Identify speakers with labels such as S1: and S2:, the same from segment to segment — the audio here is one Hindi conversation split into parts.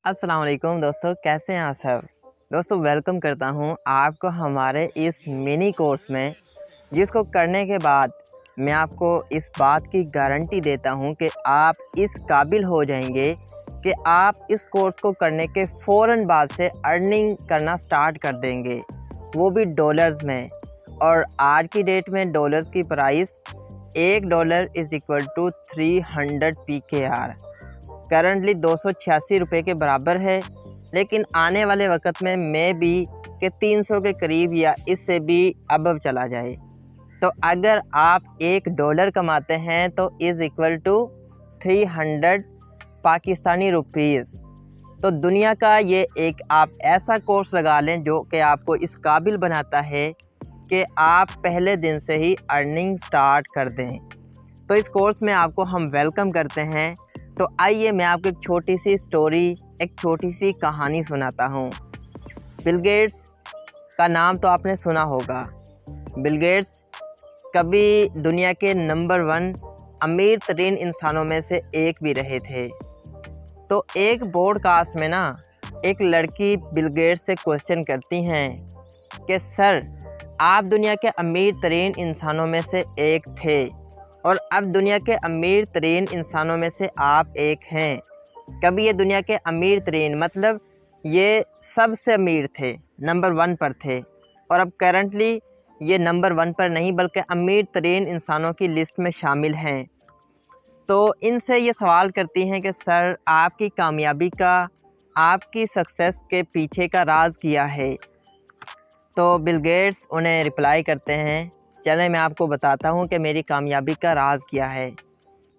S1: अस्सलाम वालेकुम दोस्तों, कैसे हैं आप सब। दोस्तों वेलकम करता हूं आपको हमारे इस मिनी कोर्स में, जिसको करने के बाद मैं आपको इस बात की गारंटी देता हूं कि आप इस काबिल हो जाएंगे कि आप इस कोर्स को करने के फ़ौरन बाद से अर्निंग करना स्टार्ट कर देंगे, वो भी डॉलर्स में। और आज की डेट में डॉलर्स की price $1 is equal to 300 PKR, currently 286 रुपये के बराबर है। लेकिन आने वाले वक्त में भी कि 300 के करीब या इससे भी अबव चला जाए। तो अगर आप $1 कमाते हैं तो is equal to 300 Pakistani rupees. तो दुनिया का ये एक आप ऐसा कोर्स लगा लें जो कि आपको इस काबिल बनाता है कि आप पहले दिन से ही अर्निंग स्टार्ट कर दें। तो इस कोर्स में आपको हम वेलकम करते हैं। तो आइए मैं आपको एक छोटी सी स्टोरी, एक छोटी सी कहानी सुनाता हूँ। बिल गेट्स का नाम तो आपने सुना होगा। बिल गेट्स कभी दुनिया के नंबर 1 अमीर तरीन इंसानों में से एक भी रहे थे। तो एक पॉडकास्ट में ना एक लड़की बिल गेट्स से क्वेश्चन करती हैं कि सर, आप दुनिया के अमीर तरीन इंसानों में से एक थे और अब दुनिया के अमीर तरीन इंसानों में से आप एक हैं। कभी ये दुनिया के अमीर तरीन मतलब ये सबसे अमीर थे, नंबर 1 पर थे, और अब करंटली ये नंबर 1 पर नहीं बल्कि अमीर तरीन इंसानों की लिस्ट में शामिल हैं। तो इनसे ये सवाल करती हैं कि सर, आपकी कामयाबी का, आपकी सक्सेस के पीछे का राज क्या है। तो बिल गेट्स उन्हें रिप्लाई करते हैं, चलें मैं आपको बताता हूँ कि मेरी कामयाबी का राज क्या है।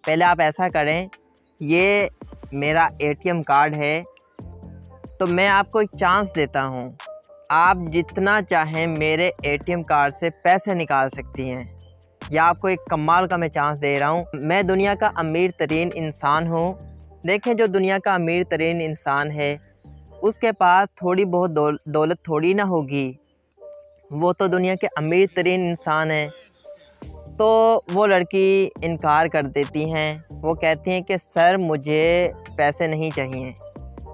S1: पहले आप ऐसा करें, ये मेरा ATM कार्ड है, तो मैं आपको एक चांस देता हूँ, आप जितना चाहें मेरे ATM कार्ड से पैसे निकाल सकती हैं। या आपको एक कमाल का मैं चांस दे रहा हूँ। मैं दुनिया का अमीर तरीन इंसान हूँ। देखें, जो दुनिया का अमीर तरीन इंसान है उसके पास थोड़ी बहुत दौलत थोड़ी ना होगी, वो तो दुनिया के अमीर तरीन इंसान है। तो वो लड़की इनकार कर देती हैं। वो कहती हैं कि सर, मुझे पैसे नहीं चाहिए।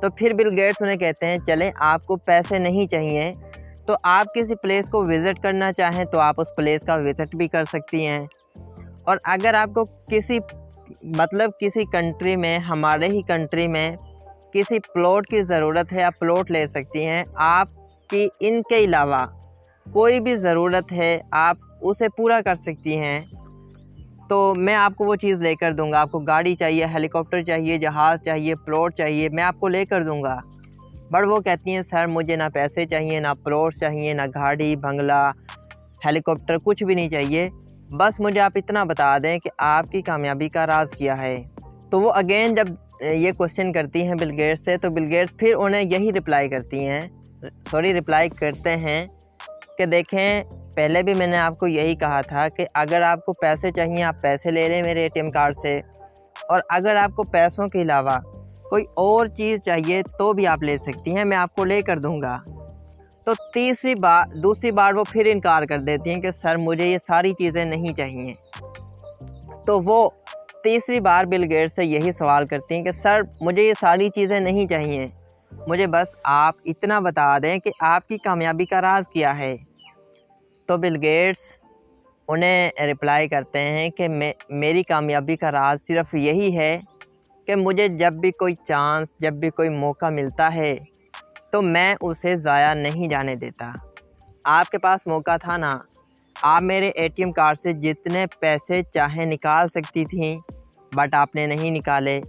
S1: तो फिर बिल गेट्स उन्हें कहते हैं, चलें, आपको पैसे नहीं चाहिए तो आप किसी प्लेस को विज़िट करना चाहें तो आप उस प्लेस का विज़िट भी कर सकती हैं। और अगर आपको किसी कंट्री में, हमारे ही कंट्री में किसी प्लॉट की ज़रूरत है, आप प्लॉट ले सकती हैं। आपकी इनके अलावा कोई भी ज़रूरत है आप उसे पूरा कर सकती हैं। तो मैं आपको वो चीज़ लेकर दूंगा। आपको गाड़ी चाहिए, हेलीकॉप्टर चाहिए, जहाज़ चाहिए, प्लॉट चाहिए, मैं आपको लेकर दूंगा। बट वो कहती हैं, सर, मुझे ना पैसे चाहिए, ना प्लॉट चाहिए, ना गाड़ी, बंगला, हेलीकॉप्टर, कुछ भी नहीं चाहिए। बस मुझे आप इतना बता दें कि आपकी कामयाबी का राज क्या है। तो वो अगेन जब ये क्वेश्चन करती हैं बिल गेट्स से, तो बिल गेट्स फिर उन्हें यही रिप्लाई करते हैं कि देखें, पहले भी मैंने आपको यही कहा था कि अगर आपको पैसे चाहिए आप पैसे ले लें मेरे ATM कार्ड से, और अगर आपको पैसों के अलावा कोई और चीज़ चाहिए तो भी आप ले सकती हैं, मैं आपको लेकर दूंगा। तो दूसरी बार वो फिर इनकार कर देती हैं कि सर, मुझे ये सारी चीज़ें नहीं चाहिए। तो वो तीसरी बार बिल गेट्स से यही सवाल करती हैं कि सर, मुझे ये सारी चीज़ें नहीं चाहिए, मुझे बस आप इतना बता दें कि आपकी कामयाबी का राज क्या है। तो बिल गेट्स उन्हें रिप्लाई करते हैं कि मेरी कामयाबी का राज सिर्फ यही है कि मुझे जब भी कोई चांस, जब भी कोई मौका मिलता है तो मैं उसे ज़ाया नहीं जाने देता। आपके पास मौका था ना, आप मेरे ATM कार्ड से जितने पैसे चाहे निकाल सकती थीं, बट आपने नहीं निकाले।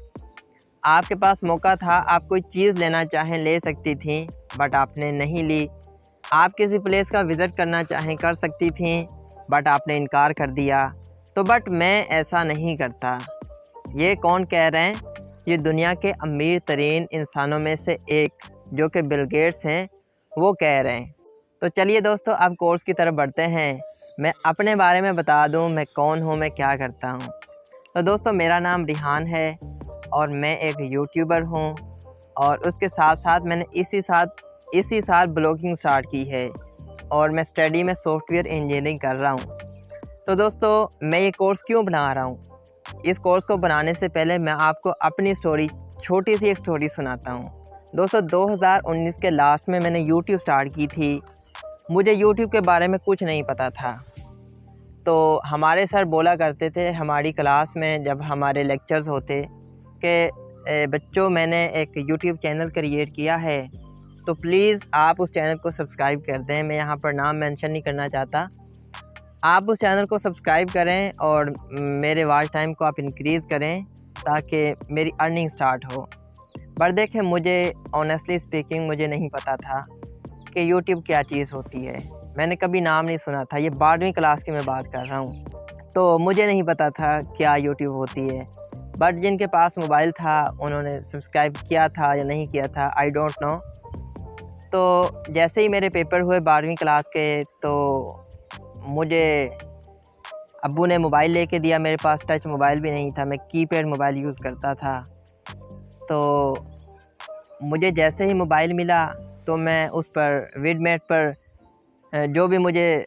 S1: आपके पास मौका था, आप कोई चीज़ लेना चाहें ले सकती थीं, बट आपने नहीं ली। आप किसी प्लेस का विज़िट करना चाहें कर सकती थीं, बट आपने इनकार कर दिया। तो बट मैं ऐसा नहीं करता। ये कौन कह रहे हैं? ये दुनिया के अमीर तरीन इंसानों में से एक, जो कि बिल गेट्स हैं, वो कह रहे हैं। तो चलिए दोस्तों, अब कोर्स की तरफ बढ़ते हैं। मैं अपने बारे में बता दूं, मैं कौन हूं, मैं क्या करता हूं। तो दोस्तों, मेरा नाम रिहान है और मैं एक यूट्यूबर हूं, और उसके साथ साथ मैंने इसी साल ब्लॉगिंग स्टार्ट की है, और मैं स्टडी में सॉफ्टवेयर इंजीनियरिंग कर रहा हूँ। तो दोस्तों, मैं ये कोर्स क्यों बना रहा हूँ? इस कोर्स को बनाने से पहले मैं आपको अपनी छोटी सी एक स्टोरी सुनाता हूँ। दोस्तों 2019 के लास्ट में मैंने यूट्यूब स्टार्ट की थी। मुझे यूट्यूब के बारे में कुछ नहीं पता था। तो हमारे सर बोला करते थे हमारी क्लास में जब हमारे लेक्चर्स होते कि बच्चों मैंने एक यूट्यूब चैनल क्रिएट किया है, तो प्लीज़ आप उस चैनल को सब्सक्राइब कर दें। मैं यहाँ पर नाम मेंशन नहीं करना चाहता। आप उस चैनल को सब्सक्राइब करें और मेरे वॉच टाइम को आप इंक्रीज़ करें ताकि मेरी अर्निंग स्टार्ट हो। पर देखें, मुझे ऑनेस्टली स्पीकिंग मुझे नहीं पता था कि यूट्यूब क्या चीज़ होती है। मैंने कभी नाम नहीं सुना था। ये 12वीं क्लास की मैं बात कर रहा हूँ, तो मुझे नहीं पता था क्या यूट्यूब होती है। बट जिनके पास मोबाइल था उन्होंने सब्सक्राइब किया था या नहीं किया था, आई डोंट नो। तो जैसे ही मेरे पेपर हुए 12वीं क्लास के, तो मुझे अब्बू ने मोबाइल लेके दिया। मेरे पास टच मोबाइल भी नहीं था, मैं कीपैड मोबाइल यूज़ करता था। तो मुझे जैसे ही मोबाइल मिला तो मैं उस पर विडमेट पर जो भी मुझे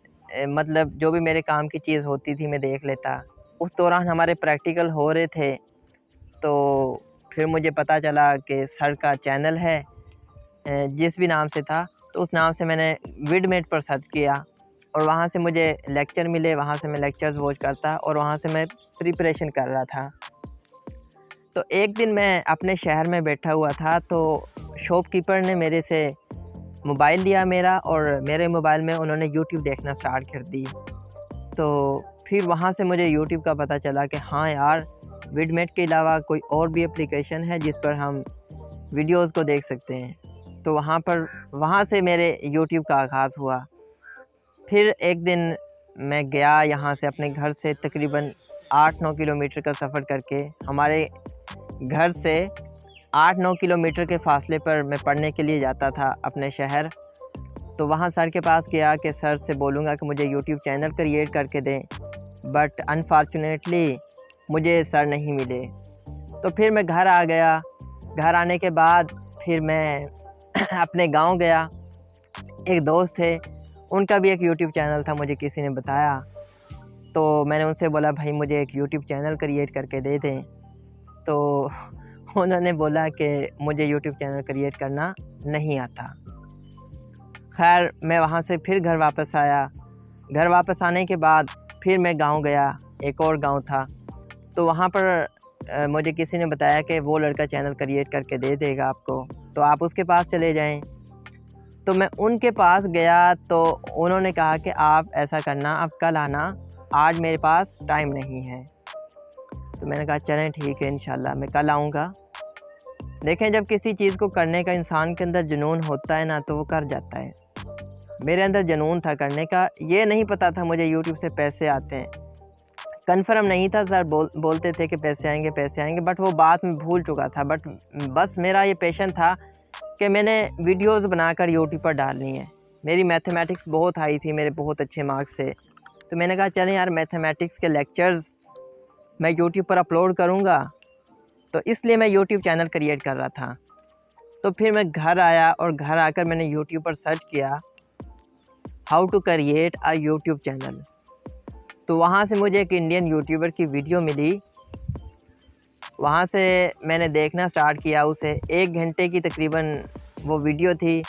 S1: मतलब जो भी मेरे काम की चीज़ होती थी मैं देख लेता। उस दौरान हमारे प्रैक्टिकल हो रहे थे, तो फिर मुझे पता चला कि सर का चैनल है जिस भी नाम से था, तो उस नाम से मैंने विडमेट पर सर्च किया और वहाँ से मुझे लेक्चर मिले। वहाँ से मैं लेक्चर्स वॉच करता और वहाँ से मैं प्रिपरेशन कर रहा था। तो एक दिन मैं अपने शहर में बैठा हुआ था, तो शॉपकीपर ने मेरे से मोबाइल लिया मेरा और मेरे मोबाइल में उन्होंने यूट्यूब देखना स्टार्ट कर दी। तो फिर वहाँ से मुझे यूट्यूब का पता चला कि हाँ यार, विडमेट के अलावा कोई और भी एप्लीकेशन है जिस पर हम वीडियोज़ को देख सकते हैं। तो वहाँ से मेरे यूट्यूब का आगाज़ हुआ। फिर एक दिन मैं गया यहाँ से अपने घर से तकरीबन 8-9 किलोमीटर का सफ़र करके। हमारे घर से 8-9 किलोमीटर के फ़ासले पर मैं पढ़ने के लिए जाता था अपने शहर। तो वहाँ सर के पास गया कि सर से बोलूँगा कि मुझे यूट्यूब चैनल क्रिएट करके दें, बट अनफॉर्चुनेटली मुझे सर नहीं मिले। तो फिर मैं घर आ गया। घर आने के बाद फिर मैं अपने गांव गया। एक दोस्त थे, उनका भी एक यूट्यूब चैनल था, मुझे किसी ने बताया। तो मैंने उनसे बोला भाई मुझे एक यूट्यूब चैनल क्रिएट करके दे दें। तो उन्होंने बोला कि मुझे यूट्यूब चैनल क्रिएट करना नहीं आता। खैर मैं वहाँ से फिर घर वापस आया। घर वापस आने के बाद फिर मैं गांव गया, एक और गांव था। तो वहाँ पर मुझे किसी ने बताया कि वो लड़का चैनल क्रिएट करके दे देगा आपको, तो आप उसके पास चले जाएं। तो मैं उनके पास गया, तो उन्होंने कहा कि आप ऐसा करना, आप कल आना, आज मेरे पास टाइम नहीं है। तो मैंने कहा चलें ठीक है, इंशाल्लाह मैं कल आऊँगा। देखें, जब किसी चीज़ को करने का इंसान के अंदर जुनून होता है ना, तो वो कर जाता है। मेरे अंदर जुनून था करने का। ये नहीं पता था मुझे यूट्यूब से पैसे आते हैं, कन्फर्म नहीं था। सर बोलते थे कि पैसे आएंगे, बट वो बात मैं भूल चुका था। बट बस मेरा ये पैशन था कि मैंने वीडियोस बनाकर यूट्यूब पर डालनी है। मेरी मैथमेटिक्स बहुत हाई थी, मेरे बहुत अच्छे मार्क्स थे। तो मैंने कहा चलें यार, मैथमेटिक्स के लेक्चर्स मैं यूट्यूब पर अपलोड करूँगा। तो इसलिए मैं यूट्यूब चैनल क्रिएट कर रहा था। तो फिर मैं घर आया और घर आकर मैंने यूट्यूब पर सर्च किया how to create a YouTube channel. तो वहाँ से मुझे एक इंडियन यूट्यूबर की वीडियो मिली। वहाँ से मैंने देखना स्टार्ट किया उसे। 1 घंटे की तकरीबन वो वीडियो थी।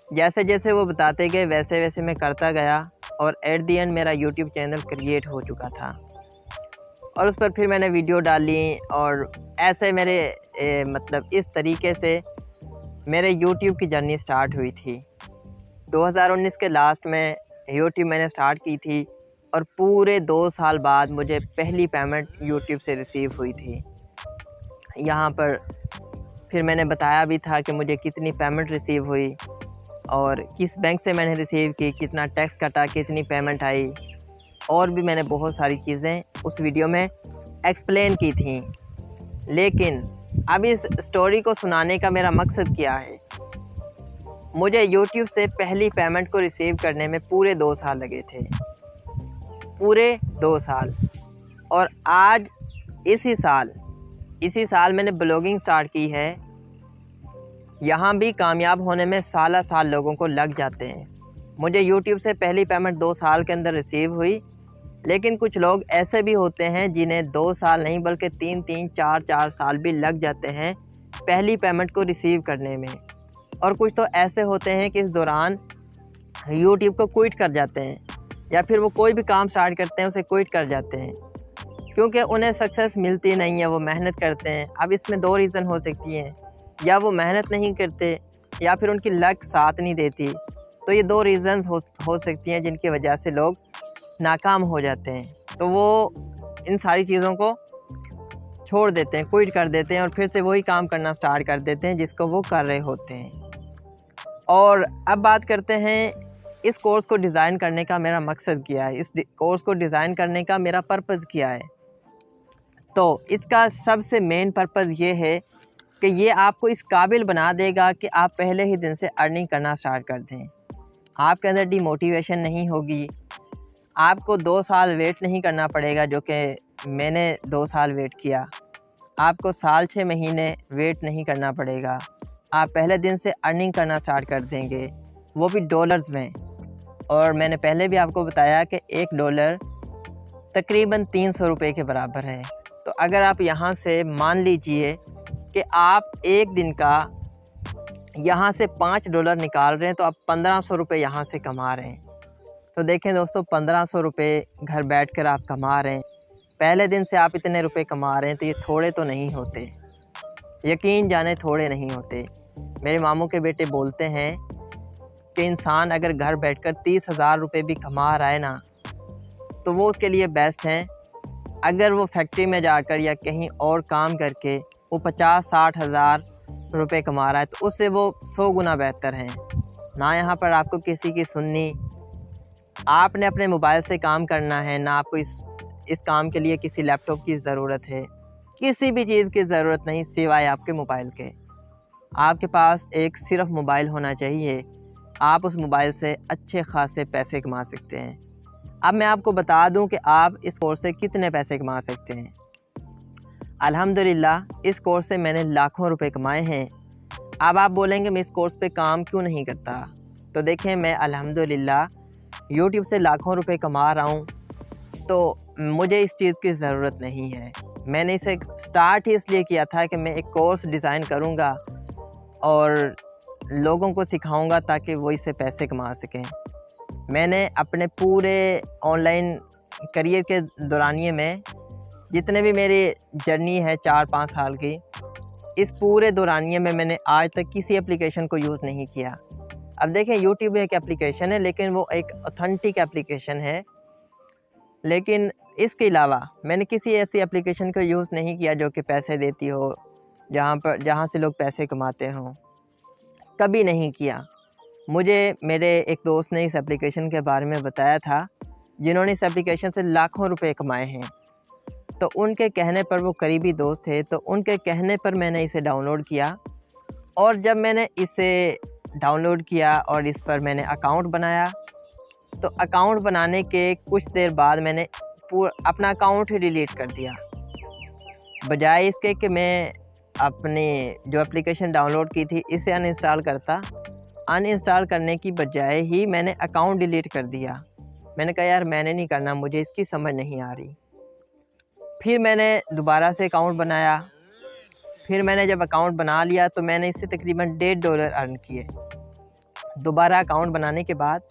S1: जैसे जैसे वो बताते गए वैसे वैसे मैं करता गया और एट दी एंड मेरा यूट्यूब चैनल क्रिएट हो चुका था। और उस पर फिर मैंने वीडियो डाली और ऐसे मेरे मतलब इस तरीके से मेरे यूट्यूब की जर्नी स्टार्ट हुई थी। 2019 के लास्ट में यूट्यूब मैंने स्टार्ट की थी और पूरे 2 साल बाद मुझे पहली पेमेंट यूट्यूब से रिसीव हुई थी। यहाँ पर फिर मैंने बताया भी था कि मुझे कितनी पेमेंट रिसीव हुई और किस बैंक से मैंने रिसीव की, कितना टैक्स कटा, कितनी पेमेंट आई, और भी मैंने बहुत सारी चीज़ें उस वीडियो में एक्सप्लेन की थी। लेकिन अब इस स्टोरी को सुनाने का मेरा मकसद क्या है? मुझे YouTube से पहली पेमेंट को रिसीव करने में पूरे 2 साल लगे थे, पूरे 2 साल। और आज इसी साल मैंने ब्लॉगिंग स्टार्ट की है। यहाँ भी कामयाब होने में साल लोगों को लग जाते हैं। मुझे YouTube से पहली पेमेंट 2 साल के अंदर रिसीव हुई। लेकिन कुछ लोग ऐसे भी होते हैं जिन्हें 2 साल नहीं बल्कि 3-3, 4-4 साल भी लग जाते हैं पहली पेमेंट को रिसीव करने में। और कुछ तो ऐसे होते हैं कि इस दौरान यूट्यूब को क्विट कर जाते हैं, या फिर वो कोई भी काम स्टार्ट करते हैं उसे क्विट कर जाते हैं क्योंकि उन्हें सक्सेस मिलती नहीं है, वो मेहनत करते हैं। अब इसमें 2 रीज़न हो सकती हैं, या वो मेहनत नहीं करते या फिर उनकी लक साथ नहीं देती। तो ये 2 रीज़न्स हो सकती हैं जिनकी वजह से लोग नाकाम हो जाते हैं। तो वो इन सारी चीज़ों को छोड़ देते हैं, क्विट कर देते हैं और फिर से वही काम करना स्टार्ट कर देते हैं जिसको वो कर रहे होते हैं। और अब बात करते हैं इस कोर्स को डिज़ाइन करने का मेरा मकसद क्या है, इस कोर्स को डिज़ाइन करने का मेरा पर्पज़ क्या है। तो इसका सबसे मेन पर्पज़ ये है कि ये आपको इस काबिल बना देगा कि आप पहले ही दिन से अर्निंग करना स्टार्ट कर दें। आपके अंदर डिमोटिवेशन नहीं होगी, आपको 2 साल वेट नहीं करना पड़ेगा जो कि मैंने 2 साल वेट किया। आपको साल 6 महीने वेट नहीं करना पड़ेगा, आप पहले दिन से अर्निंग करना स्टार्ट कर देंगे, वो भी डॉलर्स में। और मैंने पहले भी आपको बताया कि $1 तकरीबन 300 रुपये के बराबर है। तो अगर आप यहाँ से मान लीजिए कि आप एक दिन का यहाँ से $5 निकाल रहे हैं तो आप 1500 रुपये यहाँ से कमा रहे हैं। तो देखें दोस्तों, 1500 रुपये घर बैठकर आप कमा रहे हैं। पहले दिन से आप इतने रुपए कमा रहे हैं तो ये थोड़े तो नहीं होते, यकीन जाने थोड़े नहीं होते। मेरे मामू के बेटे बोलते हैं कि इंसान अगर घर बैठकर 30,000 रुपये भी कमा रहा है ना तो वो उसके लिए बेस्ट हैं। अगर वो फैक्ट्री में जाकर या कहीं और काम करके वो 50-60 हज़ार रुपये कमा रहा है तो उससे वो 100 गुना बेहतर हैं। ना यहाँ पर आपको किसी की सुननी, आपने अपने मोबाइल से काम करना है, ना आपको इस काम के लिए किसी लैपटॉप की ज़रूरत है, किसी भी चीज़ की ज़रूरत नहीं सिवाय आपके मोबाइल के। आपके पास एक सिर्फ मोबाइल होना चाहिए, आप उस मोबाइल से अच्छे खासे पैसे कमा सकते हैं। अब मैं आपको बता दूं कि आप इस कोर्स से कितने पैसे कमा सकते हैं। अल्हम्दुलिल्लाह इस कोर्स से मैंने लाखों रुपए कमाए हैं। अब आप बोलेंगे मैं इस कोर्स पे काम क्यों नहीं करता, तो देखें मैं अल्हम्दुलिल्लाह यूट्यूब से लाखों रुपए कमा रहा हूँ, तो मुझे इस चीज़ की ज़रूरत नहीं है। मैंने इसे स्टार्ट ही इसलिए किया था कि मैं एक कोर्स डिज़ाइन करूँगा और लोगों को सिखाऊंगा ताकि वो इससे पैसे कमा सकें। मैंने अपने पूरे ऑनलाइन करियर के दौरानिए में जितने भी मेरी जर्नी है 4-5 साल की, इस पूरे दौरानिए में मैंने आज तक किसी एप्लीकेशन को यूज़ नहीं किया। अब देखें यूट्यूब एक एप्लीकेशन है लेकिन वो एक ऑथेंटिक एप्लीकेशन है, लेकिन इसके अलावा मैंने किसी ऐसी एप्लीकेशन को यूज़ नहीं किया जो कि पैसे देती हो, जहाँ से लोग पैसे कमाते हों, कभी नहीं किया। मुझे मेरे एक दोस्त ने इस एप्लीकेशन के बारे में बताया था जिन्होंने इस एप्लीकेशन से लाखों रुपए कमाए हैं। तो उनके कहने पर, वो करीबी दोस्त थे, तो उनके कहने पर मैंने इसे डाउनलोड किया। और जब मैंने इसे डाउनलोड किया और इस पर मैंने अकाउंट बनाया, तो अकाउंट बनाने के कुछ देर बाद मैंने अपना अकाउंट ही डिलीट कर दिया। बजाय इसके कि मैं अपनी जो एप्लीकेशन डाउनलोड की थी इसे अनइंस्टॉल करता, अनइंस्टॉल करने की बजाय ही मैंने अकाउंट डिलीट कर दिया। मैंने कहा यार मैंने नहीं करना, मुझे इसकी समझ नहीं आ रही। फिर मैंने दोबारा से अकाउंट बनाया। फिर मैंने जब अकाउंट बना लिया तो मैंने इससे तकरीबन $1.5 अर्न किए। दोबारा अकाउंट बनाने के बाद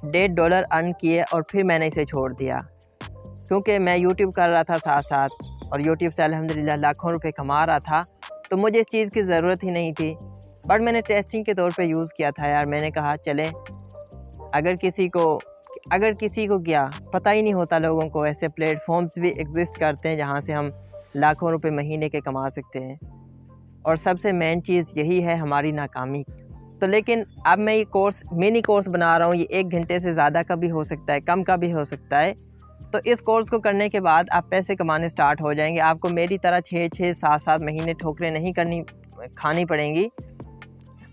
S1: $1.5 अर्न किए और फिर मैंने इसे छोड़ दिया, क्योंकि मैं यूट्यूब कर रहा था साथ साथ और यूट्यूब से अल्हम्दुलिल्लाह लाखों रुपए कमा रहा था, तो मुझे इस चीज़ की ज़रूरत ही नहीं थी। बट मैंने टेस्टिंग के तौर पे यूज़ किया था यार। मैंने कहा चले, अगर किसी को क्या पता ही नहीं होता, लोगों को ऐसे प्लेटफॉर्म्स भी एग्जिस्ट करते हैं जहाँ से हम लाखों रुपए महीने के कमा सकते हैं। और सबसे मेन चीज़ यही है हमारी नाकामी। तो लेकिन अब मैं ये कोर्स मिनी कोर्स बना रहा हूँ, ये 1 घंटे से ज़्यादा का भी हो सकता है, कम का भी हो सकता है। तो इस कोर्स को करने के बाद आप पैसे कमाने स्टार्ट हो जाएंगे। आपको मेरी तरह 6-6, 7-7 महीने ठोकरें नहीं खानी पड़ेंगी।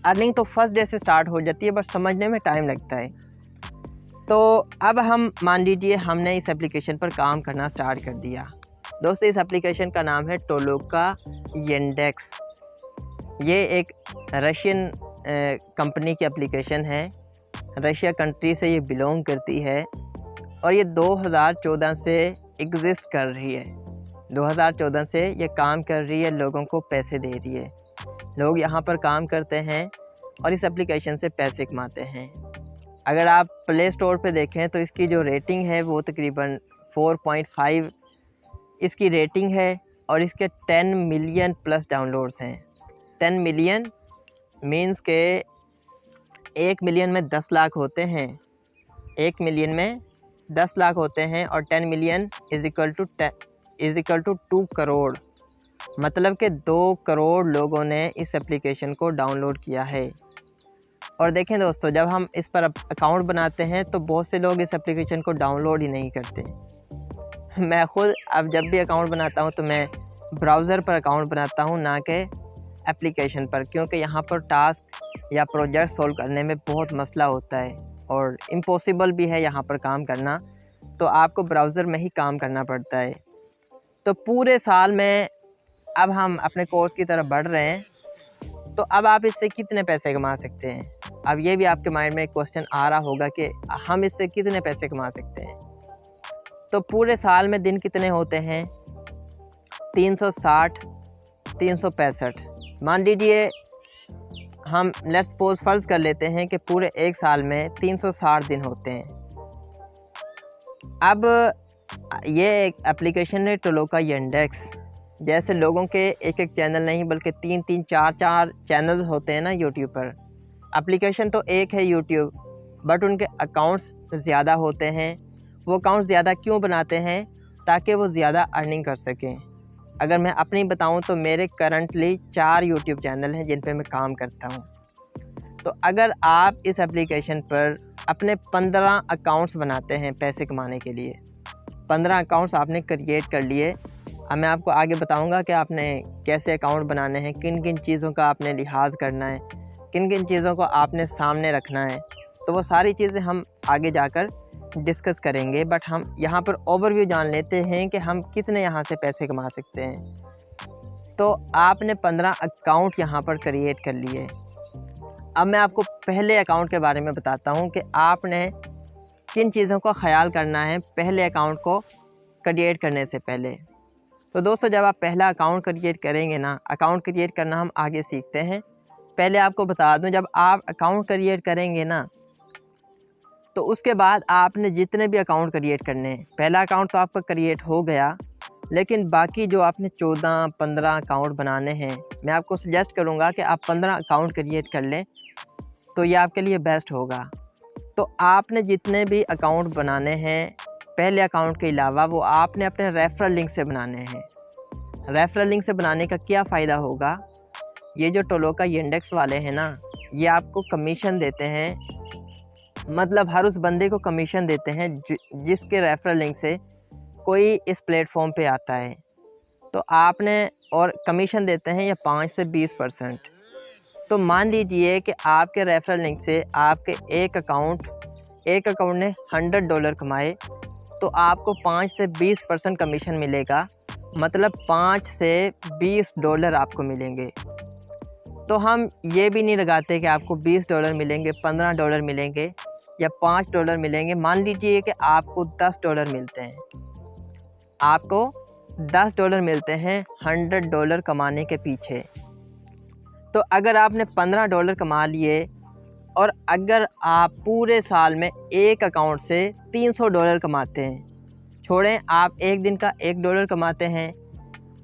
S1: अर्निंग तो फर्स्ट डे से स्टार्ट हो जाती है, बस समझने में टाइम लगता है। तो अब हम मान लीजिए हमने इस एप्लीकेशन पर काम करना स्टार्ट कर दिया। दोस्तों इस एप्लीकेशन का नाम है टोलोका येंडेक्स। ये एक रशियन कंपनी की एप्लीकेशन है, रशिया कंट्री से ये बिलोंग करती है और ये 2014 से एग्ज़िस्ट कर रही है। 2014 से ये काम कर रही है, लोगों को पैसे दे रही है। लोग यहाँ पर काम करते हैं और इस एप्लीकेशन से पैसे कमाते हैं। अगर आप प्ले स्टोर पे देखें तो इसकी जो रेटिंग है वो तकरीबन 4.5 इसकी रेटिंग है और इसके 10 मिलियन प्लस डाउनलोड्स हैं। 10 मिलियन मीन्स के 1 मिलियन में 10 लाख होते हैं, 1 मिलियन में 10 लाख होते हैं और 10 million is equal to 2 crore, मतलब कि 2 करोड़ लोगों ने इस एप्लीकेशन को डाउनलोड किया है। और देखें दोस्तों, जब हम इस पर अकाउंट बनाते हैं तो बहुत से लोग इस एप्लीकेशन को डाउनलोड ही नहीं करते। मैं ख़ुद अब जब भी अकाउंट बनाता हूं तो मैं ब्राउज़र पर अकाउंट बनाता हूं, ना कि एप्लीकेशन पर, क्योंकि यहाँ पर टास्क या प्रोजेक्ट सॉल्व करने में बहुत मसला होता है और इम्पॉसिबल भी है यहाँ पर काम करना, तो आपको ब्राउज़र में ही काम करना पड़ता है। तो पूरे साल में अब हम अपने कोर्स की तरफ बढ़ रहे हैं, तो अब आप इससे कितने पैसे कमा सकते हैं? अब ये भी आपके माइंड में एक क्वेश्चन आ रहा होगा कि हम इससे कितने पैसे कमा सकते हैं। तो पूरे साल में दिन कितने होते हैं? 360, 365। मान लीजिए हम लेट्स सपोज फ़र्ज़ कर लेते हैं कि पूरे एक साल में 360 दिन होते हैं। अब ये एक एप्लीकेशन है टोलोका यंडेक्स। जैसे लोगों के एक एक चैनल नहीं बल्कि 3-3, 4-4 चैनल होते हैं ना यूट्यूब पर। एप्लीकेशन तो एक है यूट्यूब, बट उनके अकाउंट्स ज़्यादा होते हैं। वो अकाउंट्स ज़्यादा क्यों बनाते हैं? ताकि वो ज़्यादा अर्निंग कर सकें। अगर मैं अपनी बताऊं तो मेरे करंटली 4 यूट्यूब चैनल हैं जिन पे मैं काम करता हूं। तो अगर आप इस एप्लीकेशन पर अपने 15 अकाउंट्स बनाते हैं पैसे कमाने के लिए, 15 अकाउंट्स आपने क्रिएट कर लिए। अब मैं आपको आगे बताऊंगा कि आपने कैसे अकाउंट बनाने हैं, किन किन चीज़ों का आपने लिहाज करना है, किन किन चीज़ों को आपने सामने रखना है। तो वो सारी चीज़ें हम आगे जाकर डिस्कस करेंगे, बट हम यहाँ पर ओवरव्यू जान लेते हैं कि हम कितने यहाँ से पैसे कमा सकते हैं। तो आपने 15 अकाउंट यहाँ पर क्रिएट कर लिए। अब मैं आपको पहले अकाउंट के बारे में बताता हूँ कि आपने किन चीज़ों का ख्याल करना है पहले अकाउंट को क्रिएट करने से पहले। तो दोस्तों, जब आप पहला अकाउंट क्रिएट करेंगे ना, अकाउंट क्रिएट करना हम आगे सीखते हैं। पहले आपको बता दूं, जब आप अकाउंट क्रिएट करेंगे ना, तो उसके बाद आपने जितने भी अकाउंट क्रिएट करने हैं, पहला अकाउंट तो आपका क्रिएट हो गया, लेकिन बाकी जो आपने 14-15 अकाउंट बनाने हैं, मैं आपको सजेस्ट करूंगा कि आप 15 अकाउंट क्रिएट कर लें, तो ये आपके लिए बेस्ट होगा। तो आपने जितने भी अकाउंट बनाने हैं पहले अकाउंट के अलावा, वो आपने अपने रेफरल लिंक से बनाने हैं। रेफरल लिंक से बनाने का क्या फ़ायदा होगा? ये जो टोलोका यंडेक्स वाले हैं ना, ये आपको कमीशन देते हैं, मतलब हर उस बंदे को कमीशन देते हैं जिसके रेफरल लिंक से कोई इस प्लेटफॉर्म पे आता है। तो आपने और कमीशन देते हैं ये 5 से 20%। तो मान लीजिए कि आपके रेफरल लिंक से आपके एक अकाउंट ने $100 कमाए, तो आपको 5 से 20% कमीशन मिलेगा, मतलब $5 से $20 आपको मिलेंगे। तो हम ये भी नहीं लगाते कि आपको $20 मिलेंगे, $15 मिलेंगे या $5 मिलेंगे। मान लीजिए कि आपको $10 मिलते हैं, आपको $10 मिलते हैं $100 कमाने के पीछे। तो अगर आपने $15 कमा लिए और अगर आप पूरे साल में एक अकाउंट से $300 कमाते हैं, छोड़ें आप एक दिन का $1 कमाते हैं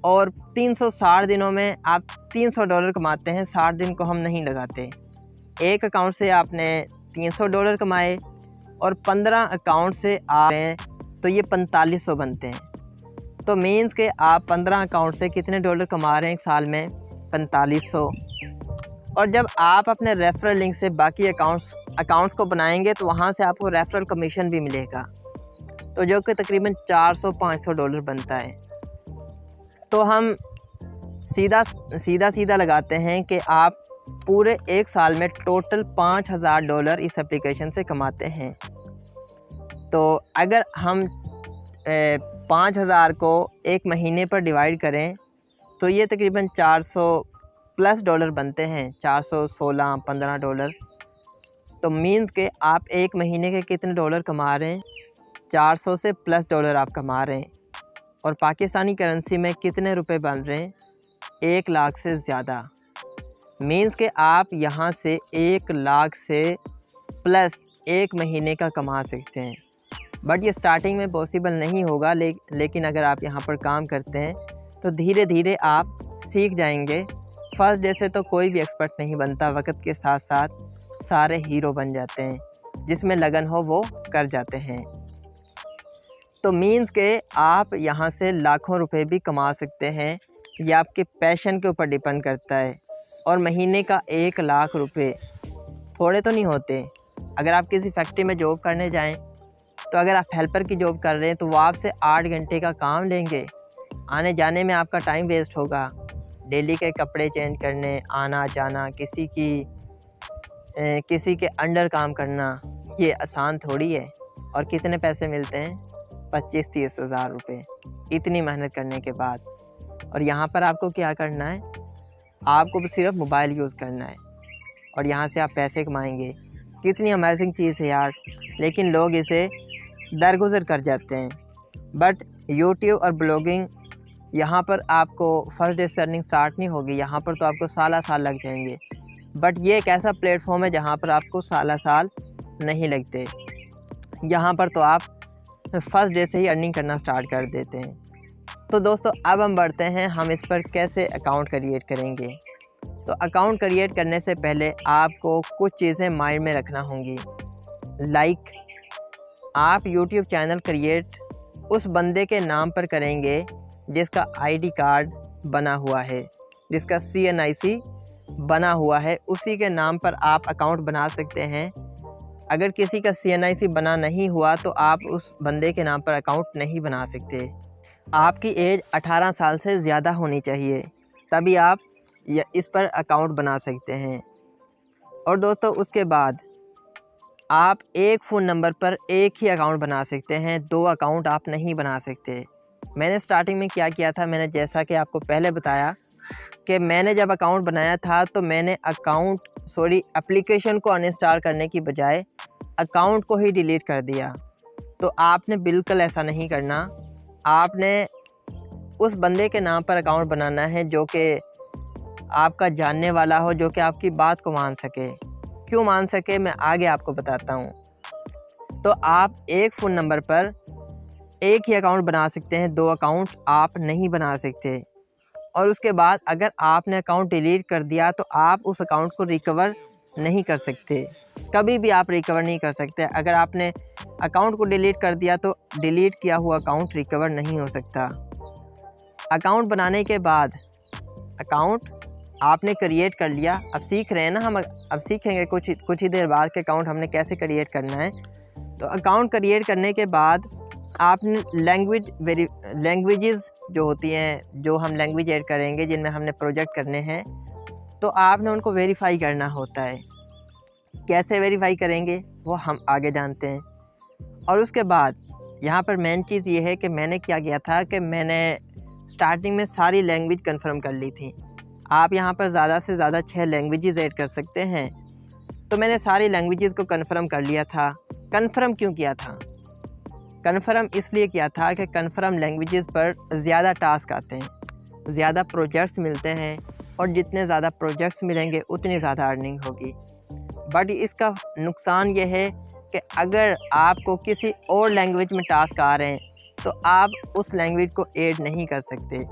S1: और 360 दिनों में आप $300 कमाते हैं, 60 दिन को हम नहीं लगाते। एक अकाउंट से आपने $300 कमाए और 15 अकाउंट से आ रहे हैं, तो ये 4500 बनते हैं। तो मीन्स के आप 15 अकाउंट से कितने डॉलर कमा रहे हैं एक साल में? 4500। और जब आप अपने रेफरल लिंक से बाकी अकाउंट्स को बनाएंगे तो वहाँ से आपको रेफरल कमीशन भी मिलेगा, तो जो कि तकरीबन $400-500 बनता है। तो हम सीधा लगाते हैं कि आप पूरे एक साल में टोटल $5000 इस एप्लीकेशन से कमाते हैं। तो अगर हम 5000 को एक महीने पर डिवाइड करें तो ये तकरीबन $400+ बनते हैं, $416-15। तो मीन्स के आप एक महीने के कितने डॉलर कमा रहे हैं? 400 से प्लस डॉलर आप कमा रहे हैं। और पाकिस्तानी करेंसी में कितने रुपए बन रहे हैं? 1 लाख से ज़्यादा। मीन्स के आप यहाँ से 1 लाख से प्लस एक महीने का कमा सकते हैं। बट ये स्टार्टिंग में पॉसिबल नहीं होगा, लेकिन अगर आप यहाँ पर काम करते हैं तो धीरे धीरे आप सीख जाएंगे। फर्स्ट डे से तो कोई भी एक्सपर्ट नहीं बनता, वक्त के साथ साथ सारे हीरो बन जाते हैं, जिसमें लगन हो वो कर जाते हैं। तो मीन्स के आप यहाँ से लाखों रुपए भी कमा सकते हैं। ये आपके पैशन के ऊपर डिपेंड करता है। और महीने का 1 लाख रुपए थोड़े तो नहीं होते। अगर आप किसी फैक्ट्री में जॉब करने जाएं, तो अगर आप हेल्पर की जॉब कर रहे हैं तो वो आपसे 8 घंटे का काम लेंगे। आने जाने में आपका टाइम वेस्ट होगा, डेली के कपड़े चेंज करने, आना जाना, किसी के अंडर काम करना, ये आसान थोड़ी है। और कितने पैसे मिलते हैं? 25-30 हज़ार रुपये, इतनी मेहनत करने के बाद। और यहाँ पर आपको क्या करना है? आपको सिर्फ मोबाइल यूज़ करना है और यहाँ से आप पैसे कमाएंगे। कितनी अमेजिंग चीज़ है यार, लेकिन लोग इसे दरगुजर कर जाते हैं। बट यूट्यूब और ब्लॉगिंग, यहाँ पर आपको फर्स्ट डे से अर्निंग स्टार्ट नहीं होगी, यहाँ पर तो आपको साल लग जाएंगे। बट ये एक ऐसा प्लेटफॉर्म है जहाँ पर आपको साल नहीं लगते। यहाँ पर तो आप फर्स्ट डे से ही अर्निंग करना स्टार्ट कर देते हैं। तो दोस्तों अब हम बढ़ते हैं, हम इस पर कैसे अकाउंट क्रिएट करेंगे। तो अकाउंट क्रिएट करने से पहले आपको कुछ चीज़ें माइंड में रखना होंगी। लाइक आप यूट्यूब चैनल क्रिएट उस बंदे के नाम पर करेंगे जिसका आईडी कार्ड बना हुआ है, जिसका CNIC बना हुआ है, उसी के नाम पर आप अकाउंट बना सकते हैं। अगर किसी का CNIC बना नहीं हुआ तो आप उस बंदे के नाम पर अकाउंट नहीं बना सकते। आपकी एज 18 साल से ज़्यादा होनी चाहिए, तभी आप इस पर अकाउंट बना सकते हैं। और दोस्तों उसके बाद आप एक फ़ोन नंबर पर एक ही अकाउंट बना सकते हैं, 2 अकाउंट आप नहीं बना सकते। मैंने स्टार्टिंग में क्या किया था, मैंने जैसा कि आपको पहले बताया कि मैंने जब अकाउंट बनाया था तो मैंने एप्लीकेशन को अनइंस्टॉल करने की बजाय अकाउंट को ही डिलीट कर दिया। तो आपने बिल्कुल ऐसा नहीं करना। आपने उस बंदे के नाम पर अकाउंट बनाना है जो कि आपका जानने वाला हो, जो कि आपकी बात को मान सके। क्यों मान सके, मैं आगे आपको बताता हूँ। तो आप एक फ़ोन नंबर पर एक ही अकाउंट बना सकते हैं, 2 अकाउंट आप नहीं बना सकते। और उसके बाद अगर आपने अकाउंट डिलीट कर दिया तो आप उस अकाउंट को रिकवर नहीं कर सकते, कभी भी आप रिकवर नहीं कर सकते। अगर आपने अकाउंट को डिलीट कर दिया तो डिलीट किया हुआ अकाउंट रिकवर नहीं हो सकता। अकाउंट बनाने के बाद अकाउंट आपने क्रिएट कर लिया। अब सीख रहे हैं ना हम, अब सीखेंगे कुछ ही देर बाद के अकाउंट हमने कैसे क्रिएट करना है। तो अकाउंट क्रिएट करने के बाद आपने लैंग्वेजेस जो होती हैं, जो हम लैंग्वेज ऐड करेंगे, जिनमें हमने प्रोजेक्ट करने हैं, तो आपने उनको वेरीफाई करना होता है। कैसे वेरीफाई करेंगे वो हम आगे जानते हैं। और उसके बाद यहाँ पर मेन चीज़ ये है कि मैंने क्या किया था कि मैंने स्टार्टिंग में सारी लैंग्वेज कंफर्म कर ली थी। आप यहाँ पर ज़्यादा से ज़्यादा 6 लैंग्वेजेस ऐड कर सकते हैं। तो मैंने सारी लैंग्वेजेस को कंफर्म कर लिया था। कंफर्म क्यों किया था? कंफर्म इसलिए किया था कि कंफर्म लैंग्वेजेस पर ज़्यादा टास्क आते हैं, ज़्यादा प्रोजेक्ट्स मिलते हैं, और जितने ज़्यादा प्रोजेक्ट्स मिलेंगे उतनी ज़्यादा अर्निंग होगी। बट इसका नुकसान ये है कि अगर आपको किसी और लैंग्वेज में टास्क आ रहे हैं तो आप उस लैंग्वेज को ऐड नहीं कर सकते,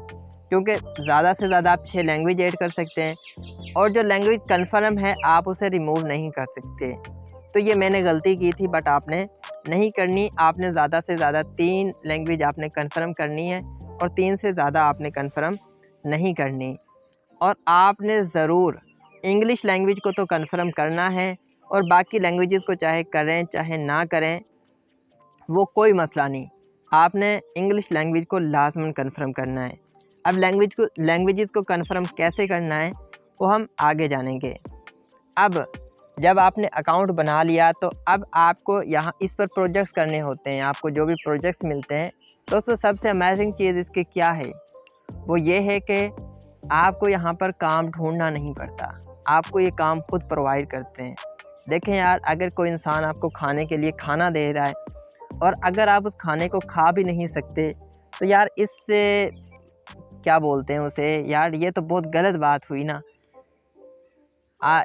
S1: क्योंकि ज़्यादा से ज़्यादा आप 6 लैंग्वेज ऐड कर सकते हैं, और जो लैंग्वेज कंफर्म है आप उसे रिमूव नहीं कर सकते। तो ये मैंने गलती की थी, बट आपने नहीं करनी। आपने ज़्यादा से ज़्यादा 3 लैंग्वेज आपने कंफर्म करनी है, और 3 से ज़्यादा आपने कंफर्म नहीं करनी। और आपने ज़रूर इंग्लिश लैंग्वेज को तो कंफर्म करना है, और बाकी लैंग्वेजेस को चाहे करें चाहे ना करें वो कोई मसला नहीं, आपने इंग्लिश लैंग्वेज को लाजमन कंफर्म करना है। अब लैंग्वेजेस को कंफर्म कैसे करना है वो हम आगे जानेंगे। अब जब आपने अकाउंट बना लिया तो अब आपको यहाँ इस पर प्रोजेक्ट्स करने होते हैं। आपको जो भी प्रोजेक्ट्स मिलते हैं दोस्तों, सबसे अमेजिंग चीज़ इसके क्या है, वो ये है कि आपको यहाँ पर काम ढूंढना नहीं पड़ता, आपको ये काम खुद प्रोवाइड करते हैं। देखें यार, अगर कोई इंसान आपको खाने के लिए खाना दे रहा है और अगर आप उस खाने को खा भी नहीं सकते तो यार इससे क्या बोलते हैं उसे, यार ये तो बहुत गलत बात हुई ना।